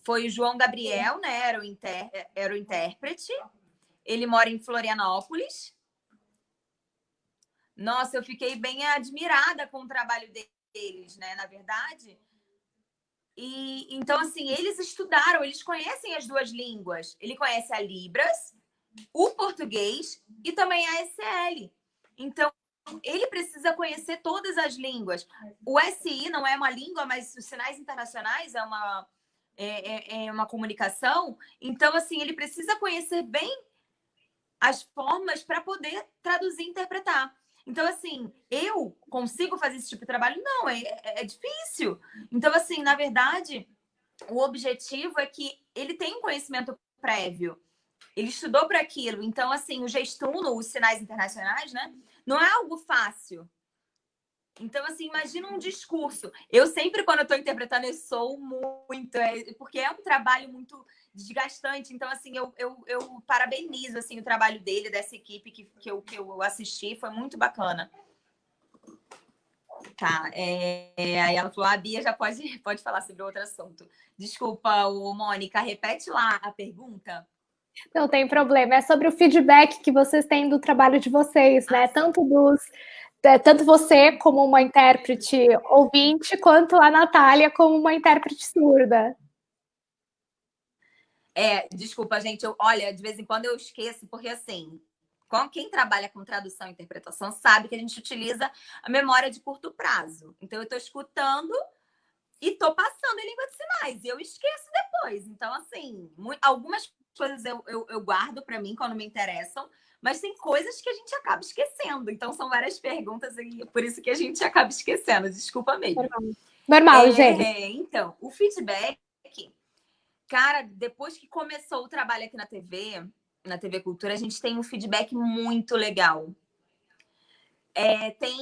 Foi o João Gabriel, né? Era o intérprete. Ele mora em Florianópolis. Nossa, eu fiquei bem admirada com o trabalho deles, né? Na verdade. E então, assim, eles estudaram, eles conhecem as 2 línguas. Ele conhece a Libras, o português e também a SL. Então, ele precisa conhecer todas as línguas. O SI não é uma língua, mas os sinais internacionais é uma comunicação. Então, assim, ele precisa conhecer bem as formas para poder traduzir e interpretar. Então, assim, eu consigo fazer esse tipo de trabalho? Não, é difícil. Então, assim, na verdade, o objetivo é que ele tenha um conhecimento prévio. Ele estudou para aquilo. Então, assim, o gestuno, os sinais internacionais, né? Não é algo fácil. Então, assim, imagina um discurso. Eu sempre, quando eu estou interpretando, eu sou muito... porque é um trabalho muito desgastante. Então, assim, eu parabenizo assim, o trabalho dele, dessa equipe que eu assisti. Foi muito bacana. Tá. Aí ela falou, a Bia já pode falar sobre outro assunto. Desculpa, Mônica, repete lá a pergunta. Não tem problema. É sobre o feedback que vocês têm do trabalho de vocês, né? Tanto você como uma intérprete ouvinte, quanto a Natália como uma intérprete surda. Desculpa, gente. Olha, de vez em quando eu esqueço, porque assim, quem trabalha com tradução e interpretação sabe que a gente utiliza a memória de curto prazo. Então, eu estou escutando e estou passando em língua de sinais. E eu esqueço depois. Então, assim, algumas coisas eu guardo para mim quando me interessam, mas tem coisas que a gente acaba esquecendo. Então, são várias perguntas e por isso que a gente acaba esquecendo. Desculpa mesmo. Normal, gente. Então, o feedback, cara, depois que começou o trabalho aqui na TV Cultura, a gente tem um feedback muito legal. Tem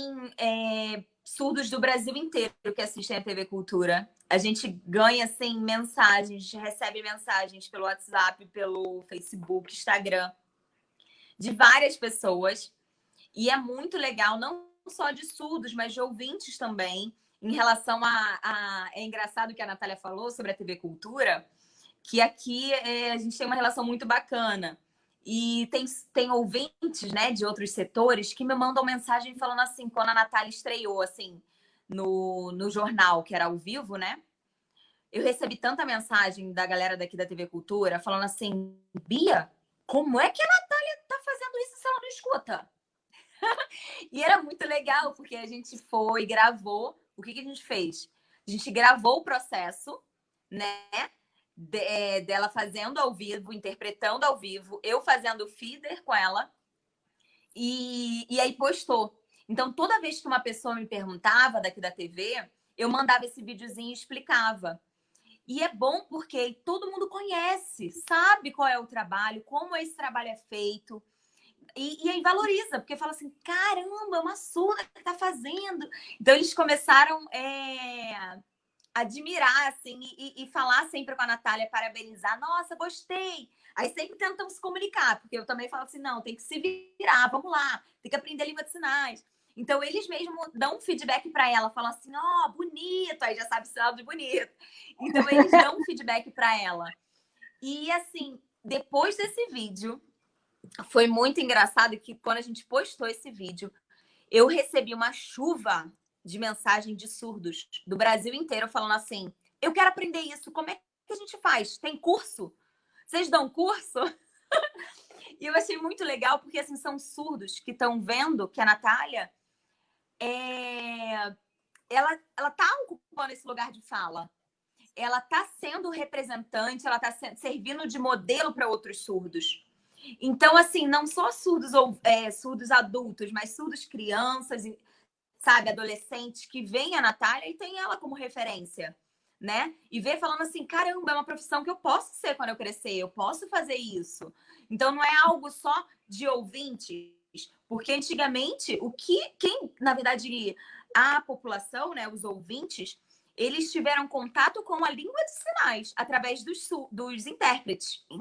surdos do Brasil inteiro que assistem a TV Cultura. A gente ganha, assim, mensagens, recebe mensagens pelo WhatsApp, pelo Facebook, Instagram, de várias pessoas. E é muito legal, não só de surdos, mas de ouvintes também, em relação É engraçado que a Natália falou sobre a TV Cultura, que aqui a gente tem uma relação muito bacana. E tem ouvintes, né, de outros setores que me mandam mensagem falando assim, quando a Natália estreou, assim, no jornal, que era ao vivo, né? Eu recebi tanta mensagem da galera daqui da TV Cultura falando assim, Bia, como é que a Natália tá fazendo isso se ela não escuta? E era muito legal, porque a gente foi, gravou. O que a gente fez? A gente gravou o processo, né? Dela fazendo ao vivo, interpretando ao vivo, eu fazendo o feeder com ela, e aí postou. Então, toda vez que uma pessoa me perguntava daqui da TV, eu mandava esse videozinho e explicava. E é bom porque todo mundo conhece, sabe qual é o trabalho, como esse trabalho é feito. E aí valoriza, porque fala assim, caramba, uma surda que tá fazendo. Então, eles começaram admirar, assim, e falar sempre com a Natália, parabenizar. Nossa, gostei. Aí sempre tentam se comunicar, porque eu também falo assim, não, tem que se virar, vamos lá, tem que aprender língua de sinais. Então, eles mesmos dão um feedback para ela, falam assim, ó, bonito, aí já sabe sinal de bonito. Então, eles dão um feedback para ela. E, assim, depois desse vídeo, foi muito engraçado que quando a gente postou esse vídeo, eu recebi uma chuva de mensagem de surdos do Brasil inteiro falando assim, eu quero aprender isso, como é que a gente faz? Tem curso? Vocês dão curso? E eu achei muito legal, porque assim, são surdos que estão vendo que a Natália ela tá ocupando esse lugar de fala. Ela tá sendo representante, ela tá servindo de modelo para outros surdos. Então, assim, não só surdos adultos, mas surdos crianças, sabe, adolescentes que veem a Natália e tem ela como referência, né? E vê falando assim, caramba, é uma profissão que eu posso ser quando eu crescer, eu posso fazer isso. Então, não é algo só de ouvintes, Porque antigamente, na verdade, a população, né, os ouvintes, eles tiveram contato com a língua de sinais através dos intérpretes, em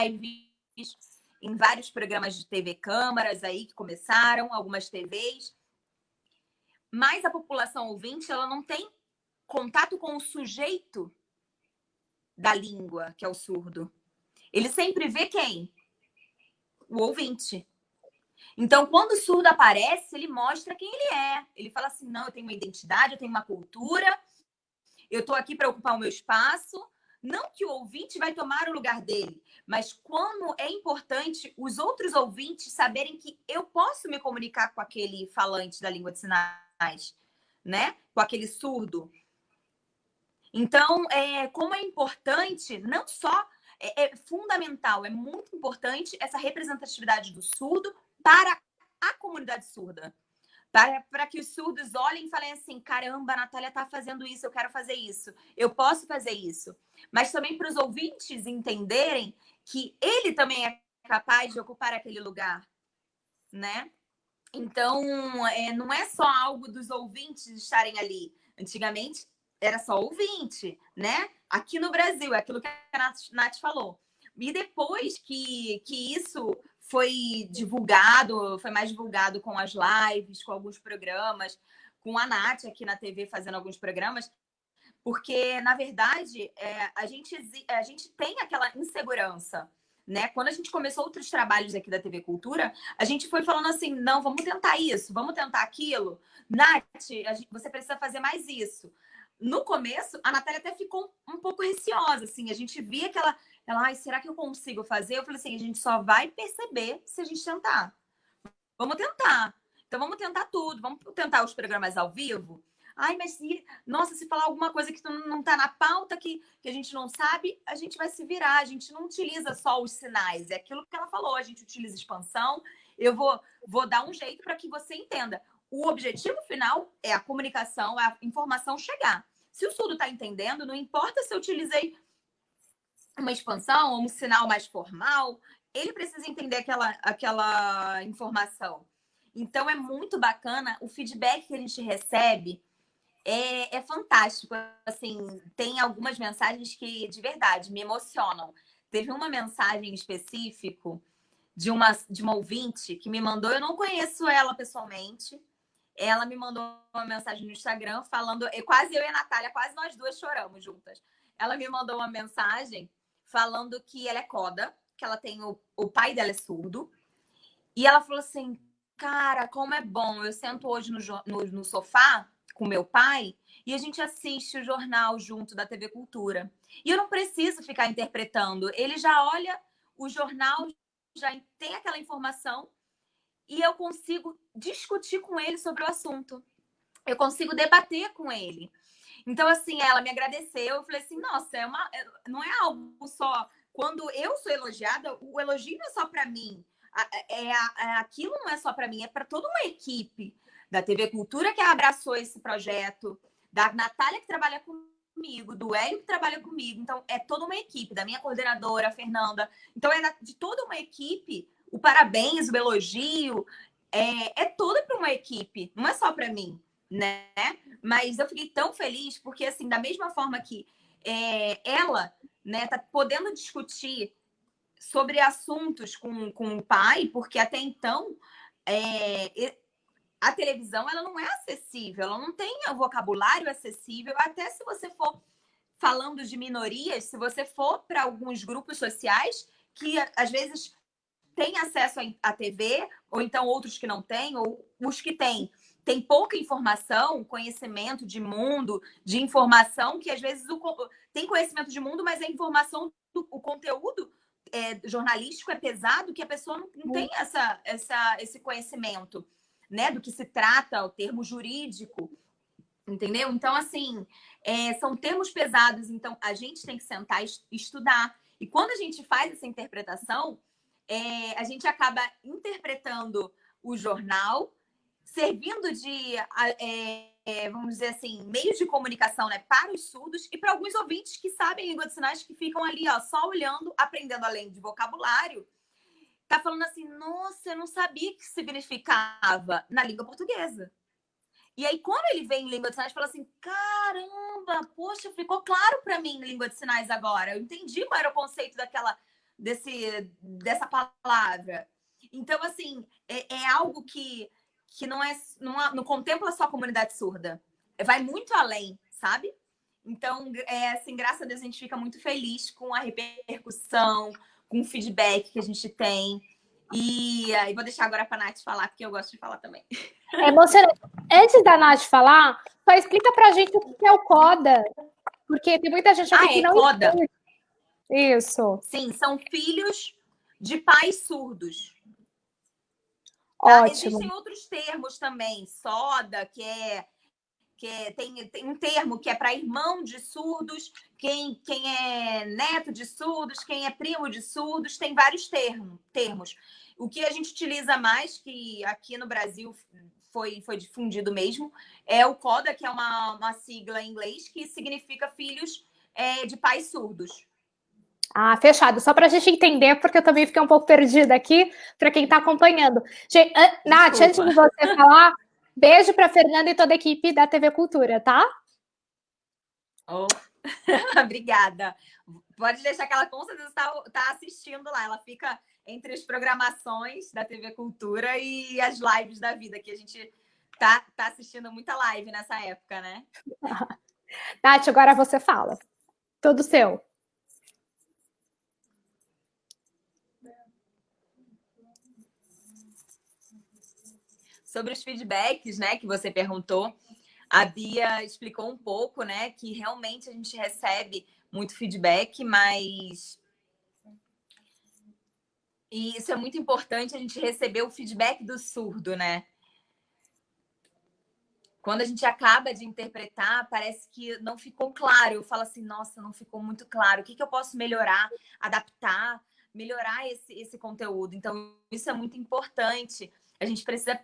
lives, em vários programas de TV câmaras aí que começaram, algumas TVs. Mas a população ouvinte, ela não tem contato com o sujeito da língua, que é o surdo. Ele sempre vê quem? O ouvinte. Então, quando o surdo aparece, ele mostra quem ele é. Ele fala assim, não, eu tenho uma identidade, eu tenho uma cultura, eu estou aqui para ocupar o meu espaço. Não que o ouvinte vai tomar o lugar dele, mas como é importante os outros ouvintes saberem que eu posso me comunicar com aquele falante da língua de sinais, né? Com aquele surdo. Então, como é importante, não só é fundamental, é muito importante essa representatividade do surdo para a comunidade surda. Para que os surdos olhem e falem assim, caramba, a Natália está fazendo isso, eu quero fazer isso, eu posso fazer isso. Mas também para os ouvintes entenderem que ele também é capaz de ocupar aquele lugar, né? Então, não é só algo dos ouvintes estarem ali. Antigamente, era só ouvinte, né? Aqui no Brasil, é aquilo que a Nath falou. E depois que isso foi divulgado, foi mais divulgado com as lives, com alguns programas, com a Nath aqui na TV fazendo alguns programas, porque, na verdade, a gente tem aquela insegurança, né? Quando a gente começou outros trabalhos aqui da TV Cultura, a gente foi falando assim, não, vamos tentar isso, vamos tentar aquilo. Nath, você precisa fazer mais isso. No começo, a Natália até ficou um pouco receosa, assim, a gente via que ela, ai, será que eu consigo fazer? Eu falei assim, a gente só vai perceber se a gente tentar. Vamos tentar. Então, vamos tentar tudo. Vamos tentar os programas ao vivo. Ai, mas se falar alguma coisa que não está na pauta, que a gente não sabe, a gente vai se virar. A gente não utiliza só os sinais. É aquilo que ela falou. A gente utiliza expansão. Eu vou dar um jeito para que você entenda. O objetivo final é a comunicação, a informação chegar. Se o surdo está entendendo, não importa se eu utilizei uma expansão ou um sinal mais formal, ele precisa entender aquela informação. Então, é muito bacana. O feedback que a gente recebe é fantástico. Assim, tem algumas mensagens que, de verdade, me emocionam. Teve uma mensagem em específico de uma ouvinte que me mandou, eu não conheço ela pessoalmente, ela me mandou uma mensagem no Instagram falando, quase eu e a Natália, quase nós duas choramos juntas. Ela me mandou uma mensagem falando que ela é coda, que ela tem o pai dela é surdo, e ela falou assim, cara, como é bom, eu sento hoje no sofá com meu pai e a gente assiste o jornal junto da TV Cultura. E eu não preciso ficar interpretando, ele já olha o jornal, já tem aquela informação e eu consigo discutir com ele sobre o assunto. Eu consigo debater com ele. Então, assim, ela me agradeceu. Eu falei assim, nossa, não é algo só... Quando eu sou elogiada, o elogio não é só para mim. Aquilo não é só para mim, é para toda uma equipe da TV Cultura que abraçou esse projeto, da Natália que trabalha comigo, do Hélio que trabalha comigo. Então, é toda uma equipe, da minha coordenadora, a Fernanda. Então, é de toda uma equipe. O parabéns, o elogio, é toda para uma equipe, não é só para mim, né? Mas eu fiquei tão feliz porque, assim, da mesma forma que ela, né, tá podendo discutir sobre assuntos com o pai, porque até então a televisão ela não é acessível, ela não tem o vocabulário acessível, até se você for falando de minorias, se você for para alguns grupos sociais que às vezes têm acesso à TV, ou então outros que não têm, ou os que têm pouca informação, conhecimento de mundo, de informação, que às vezes tem conhecimento de mundo, mas a informação, o conteúdo jornalístico é pesado, que a pessoa não tem esse conhecimento, né, do que se trata, o termo jurídico, entendeu? Então, assim, são termos pesados, então a gente tem que sentar e estudar. E quando a gente faz essa interpretação, a gente acaba interpretando o jornal, servindo de, vamos dizer assim, meios de comunicação, né, para os surdos e para alguns ouvintes que sabem língua de sinais, que ficam ali, ó, só olhando, aprendendo além de vocabulário, tá falando assim, nossa, eu não sabia o que significava na língua portuguesa. E aí, quando ele vem em língua de sinais, fala assim, caramba, poxa, ficou claro para mim em língua de sinais agora. Eu entendi qual era o conceito dessa palavra. Então, assim, é algo que não contempla só a comunidade surda. Vai muito além, sabe? Então, assim, graças a Deus, a gente fica muito feliz com a repercussão, com o feedback que a gente tem. E aí vou deixar agora para a Nath falar, porque eu gosto de falar também. É emocionante. Antes da Nath falar, só explica pra gente o que é o CODA. Porque tem muita gente aqui que não CODA. entende. Isso. Sim, são filhos de pais surdos. Ótimo. Existem outros termos também, SODA, tem um termo que é para irmão de surdos, quem é neto de surdos, quem é primo de surdos, tem vários termos. O que a gente utiliza mais, que aqui no Brasil foi difundido mesmo, é o CODA, que é uma sigla em inglês, que significa filhos de pais surdos. Ah, fechado. Só para a gente entender, porque eu também fiquei um pouco perdida aqui, para quem está acompanhando. Gente, Nath, antes de você falar, beijo para Fernanda e toda a equipe da TV Cultura, tá? Oh. Obrigada. Pode deixar que ela com certeza está assistindo lá. Ela fica entre as programações da TV Cultura e as lives da vida, que a gente tá assistindo muita live nessa época, né? Nath, agora você fala. Todo seu. Sobre os feedbacks, né, que você perguntou, a Bia explicou um pouco, né, que realmente a gente recebe muito feedback, mas e isso é muito importante, a gente receber o feedback do surdo, né? Quando a gente acaba de interpretar, parece que não ficou claro. Eu falo assim, nossa, não ficou muito claro. O que eu posso melhorar, adaptar, melhorar esse conteúdo? Então, isso é muito importante. A gente precisa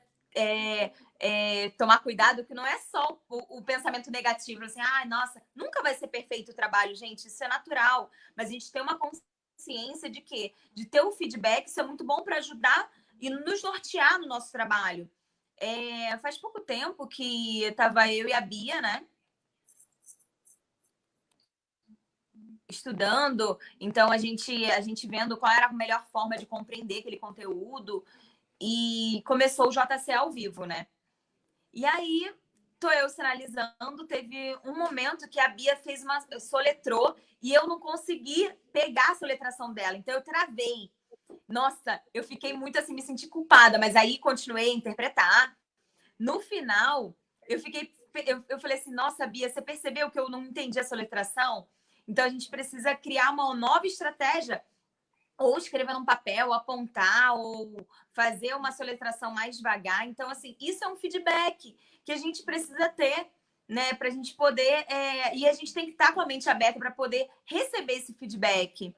tomar cuidado, que não é só o pensamento negativo. Assim, nossa, nunca vai ser perfeito o trabalho, gente. Isso é natural. Mas a gente tem uma consciência de que de ter o feedback, isso é muito bom para ajudar e nos nortear no nosso trabalho. Faz pouco tempo que estava eu e a Bia, né? Estudando, então a gente vendo qual era a melhor forma de compreender aquele conteúdo e começou o JC ao vivo, né? E aí tô eu sinalizando, teve um momento que a Bia soletrou e eu não consegui pegar a soletração dela, então eu travei. Nossa, eu fiquei muito assim, me senti culpada, mas aí continuei a interpretar. No final, eu falei assim, nossa, Bia, você percebeu que eu não entendi a soletração? Então, a gente precisa criar uma nova estratégia, ou escrever num papel, apontar, ou fazer uma soletração mais devagar. Então, assim, isso é um feedback que a gente precisa ter, né, para a gente poder... e a gente tem que estar com a mente aberta para poder receber esse feedback.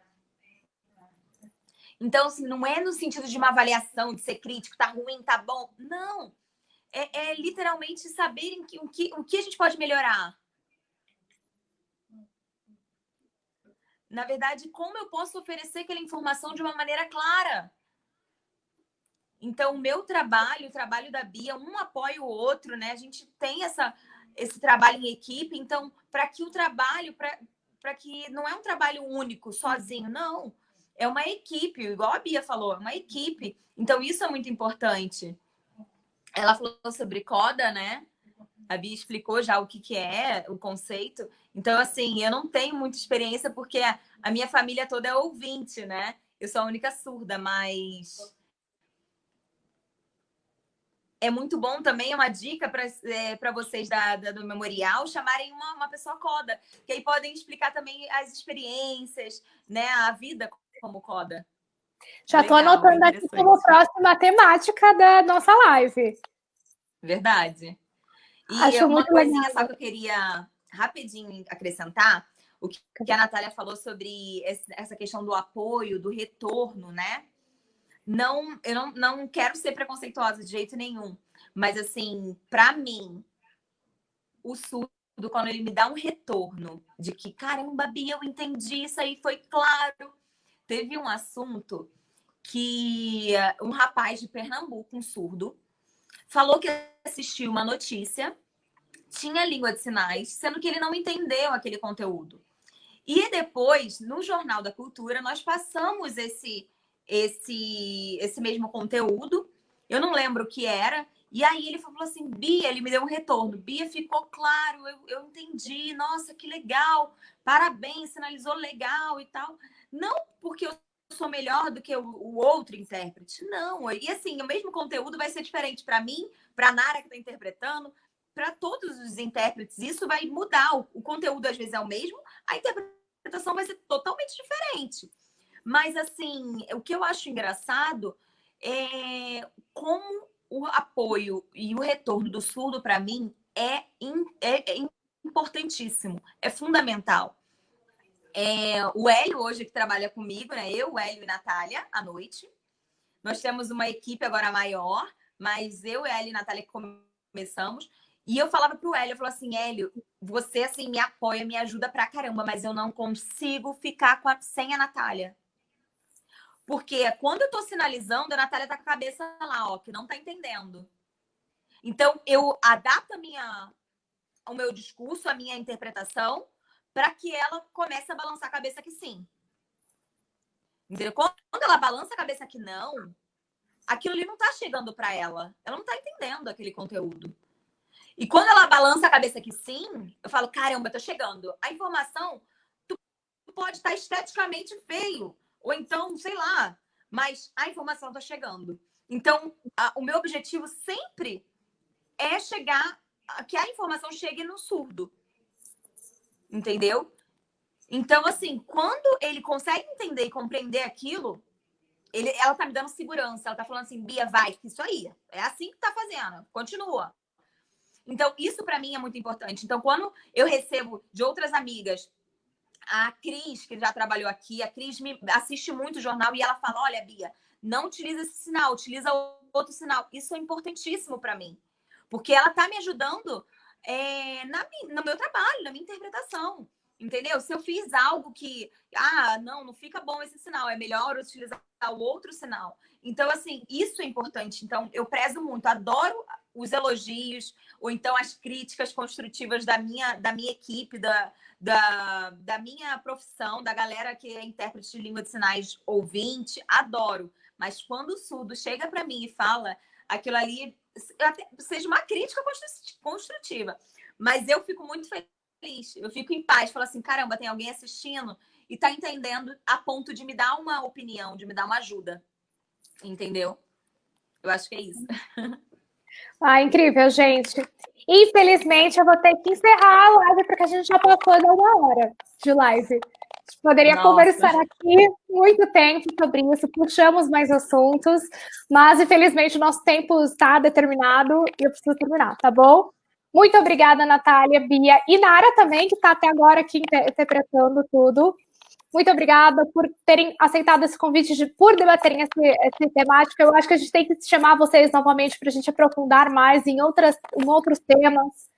Então, assim, não é no sentido de uma avaliação, de ser crítico, tá ruim, tá bom. Não. É literalmente saber o que a gente pode melhorar. Na verdade, como eu posso oferecer aquela informação de uma maneira clara. Então, o meu trabalho, o trabalho da Bia, um apoia o outro, né? A gente tem esse trabalho em equipe. Então, para que o trabalho, para que não é um trabalho único, sozinho, não. É uma equipe, igual a Bia falou, é uma equipe. Então, isso é muito importante. Ela falou sobre CODA, né? A Bia explicou já o que é o conceito. Então, assim, eu não tenho muita experiência porque a minha família toda é ouvinte, né? Eu sou a única surda, mas é muito bom também, é uma dica para vocês do memorial chamarem uma pessoa CODA, que aí podem explicar também as experiências, né? A vida como CODA. Já estou anotando aqui como próxima temática da nossa live. Verdade. E acho uma coisinha legal. só que eu queria rapidinho acrescentar, o que a Natália falou sobre essa questão do apoio, do retorno, né? Eu não quero ser preconceituosa de jeito nenhum, mas assim, para mim, o surdo, quando ele me dá um retorno de que, caramba, Bia, eu entendi, isso aí foi claro. Teve um assunto que um rapaz de Pernambuco, um surdo, falou que assistiu uma notícia, tinha língua de sinais, sendo que ele não entendeu aquele conteúdo. E depois, no Jornal da Cultura, nós passamos esse mesmo conteúdo. Eu não lembro o que era. E aí ele falou assim, Bia, ele me deu um retorno. Bia, ficou claro, eu entendi. Nossa, que legal. Parabéns, sinalizou legal e tal. Não porque eu sou melhor do que o outro intérprete. Não. E assim, o mesmo conteúdo vai ser diferente para mim, para a Nara que está interpretando, para todos os intérpretes. Isso vai mudar. O conteúdo às vezes é o mesmo, a interpretação vai ser totalmente diferente. Mas, assim, o que eu acho engraçado é como o apoio e o retorno do surdo, para mim, é importantíssimo, é fundamental. O Hélio, hoje, que trabalha comigo, né? Eu, o Hélio e Natália, à noite. Nós temos uma equipe agora maior, mas eu, Hélio e Natália que começamos. E eu falava pro Hélio, eu falava assim, Hélio, você, assim, me apoia, me ajuda pra caramba, mas eu não consigo ficar sem a Natália. Porque quando eu tô sinalizando, a Natália tá com a cabeça lá, ó, que não tá entendendo. Então, eu adapto o meu discurso, a minha interpretação, para que ela comece a balançar a cabeça que sim. Entendeu? Quando ela balança a cabeça que não, aquilo ali não tá chegando para ela. Ela não tá entendendo aquele conteúdo. E quando ela balança a cabeça que sim, eu falo, caramba, tá chegando. A informação, tu pode estar esteticamente feio. Ou então, sei lá, mas a informação tá chegando. Então, o meu objetivo sempre é que a informação chegue no surdo. Entendeu? Então, assim, quando ele consegue entender e compreender aquilo, ela tá me dando segurança. Ela tá falando assim, Bia, vai, isso aí. É assim que tá fazendo. Continua. Então, isso para mim é muito importante. Então, quando eu recebo de outras amigas, a Cris, que já trabalhou aqui, a Cris me assiste muito o jornal e ela fala, olha, Bia, não utiliza esse sinal, utiliza outro sinal. Isso é importantíssimo para mim. Porque ela tá me ajudando no meu trabalho, na minha interpretação. Entendeu? Se eu fiz algo que, não fica bom esse sinal, é melhor utilizar o outro sinal. Então, assim, isso é importante. Então, eu prezo muito, adoro os elogios, ou então as críticas construtivas da minha equipe, da minha profissão, da galera que é intérprete de língua de sinais ouvinte, adoro. Mas quando o surdo chega para mim e fala aquilo ali, seja uma crítica construtiva, mas eu fico muito feliz, eu fico em paz, falo assim, caramba, tem alguém assistindo e tá entendendo a ponto de me dar uma opinião, de me dar uma ajuda, entendeu? Eu acho que é isso. Incrível, gente. Infelizmente, eu vou ter que encerrar a live, porque a gente já passou de 1 hora de live. A gente poderia conversar aqui muito tempo sobre isso, puxamos mais assuntos, mas infelizmente o nosso tempo está determinado e eu preciso terminar, tá bom? Muito obrigada, Natália, Bia e Nara também, que está até agora aqui interpretando tudo. Muito obrigada por terem aceitado esse convite, por debaterem essa temática. Eu acho que a gente tem que chamar vocês novamente para a gente aprofundar mais em outros temas,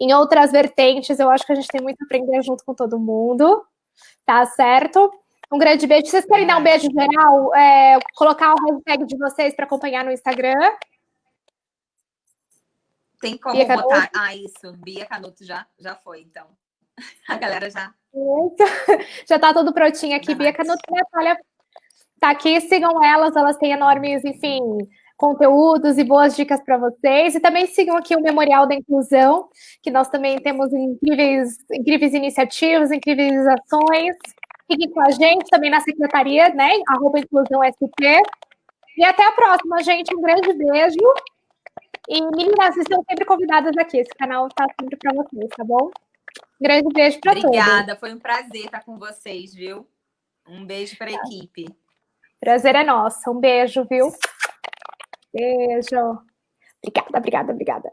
em outras vertentes. Eu acho que a gente tem muito a aprender junto com todo mundo. Tá certo? Um grande beijo. Vocês querem dar um beijo geral? Colocar o hashtag de vocês para acompanhar no Instagram? Tem como botar... isso. Bia Canuto já foi, então. A galera já... Já tá tudo prontinho aqui. Bia Canuto e Natália tá aqui. Sigam elas têm enormes, enfim, conteúdos e boas dicas para vocês. E também sigam aqui o Memorial da Inclusão, que nós também temos incríveis iniciativas, incríveis ações. Fiquem com a gente também na secretaria, né? @inclusãosp. E até a próxima, gente. Um grande beijo. E, meninas, vocês estão sempre convidadas aqui. Esse canal tá sempre para vocês, tá bom? Grande beijo para todos. Obrigada, foi um prazer estar com vocês, viu? Um beijo para a equipe. Prazer é nosso. Um beijo, viu? Beijo. Obrigada.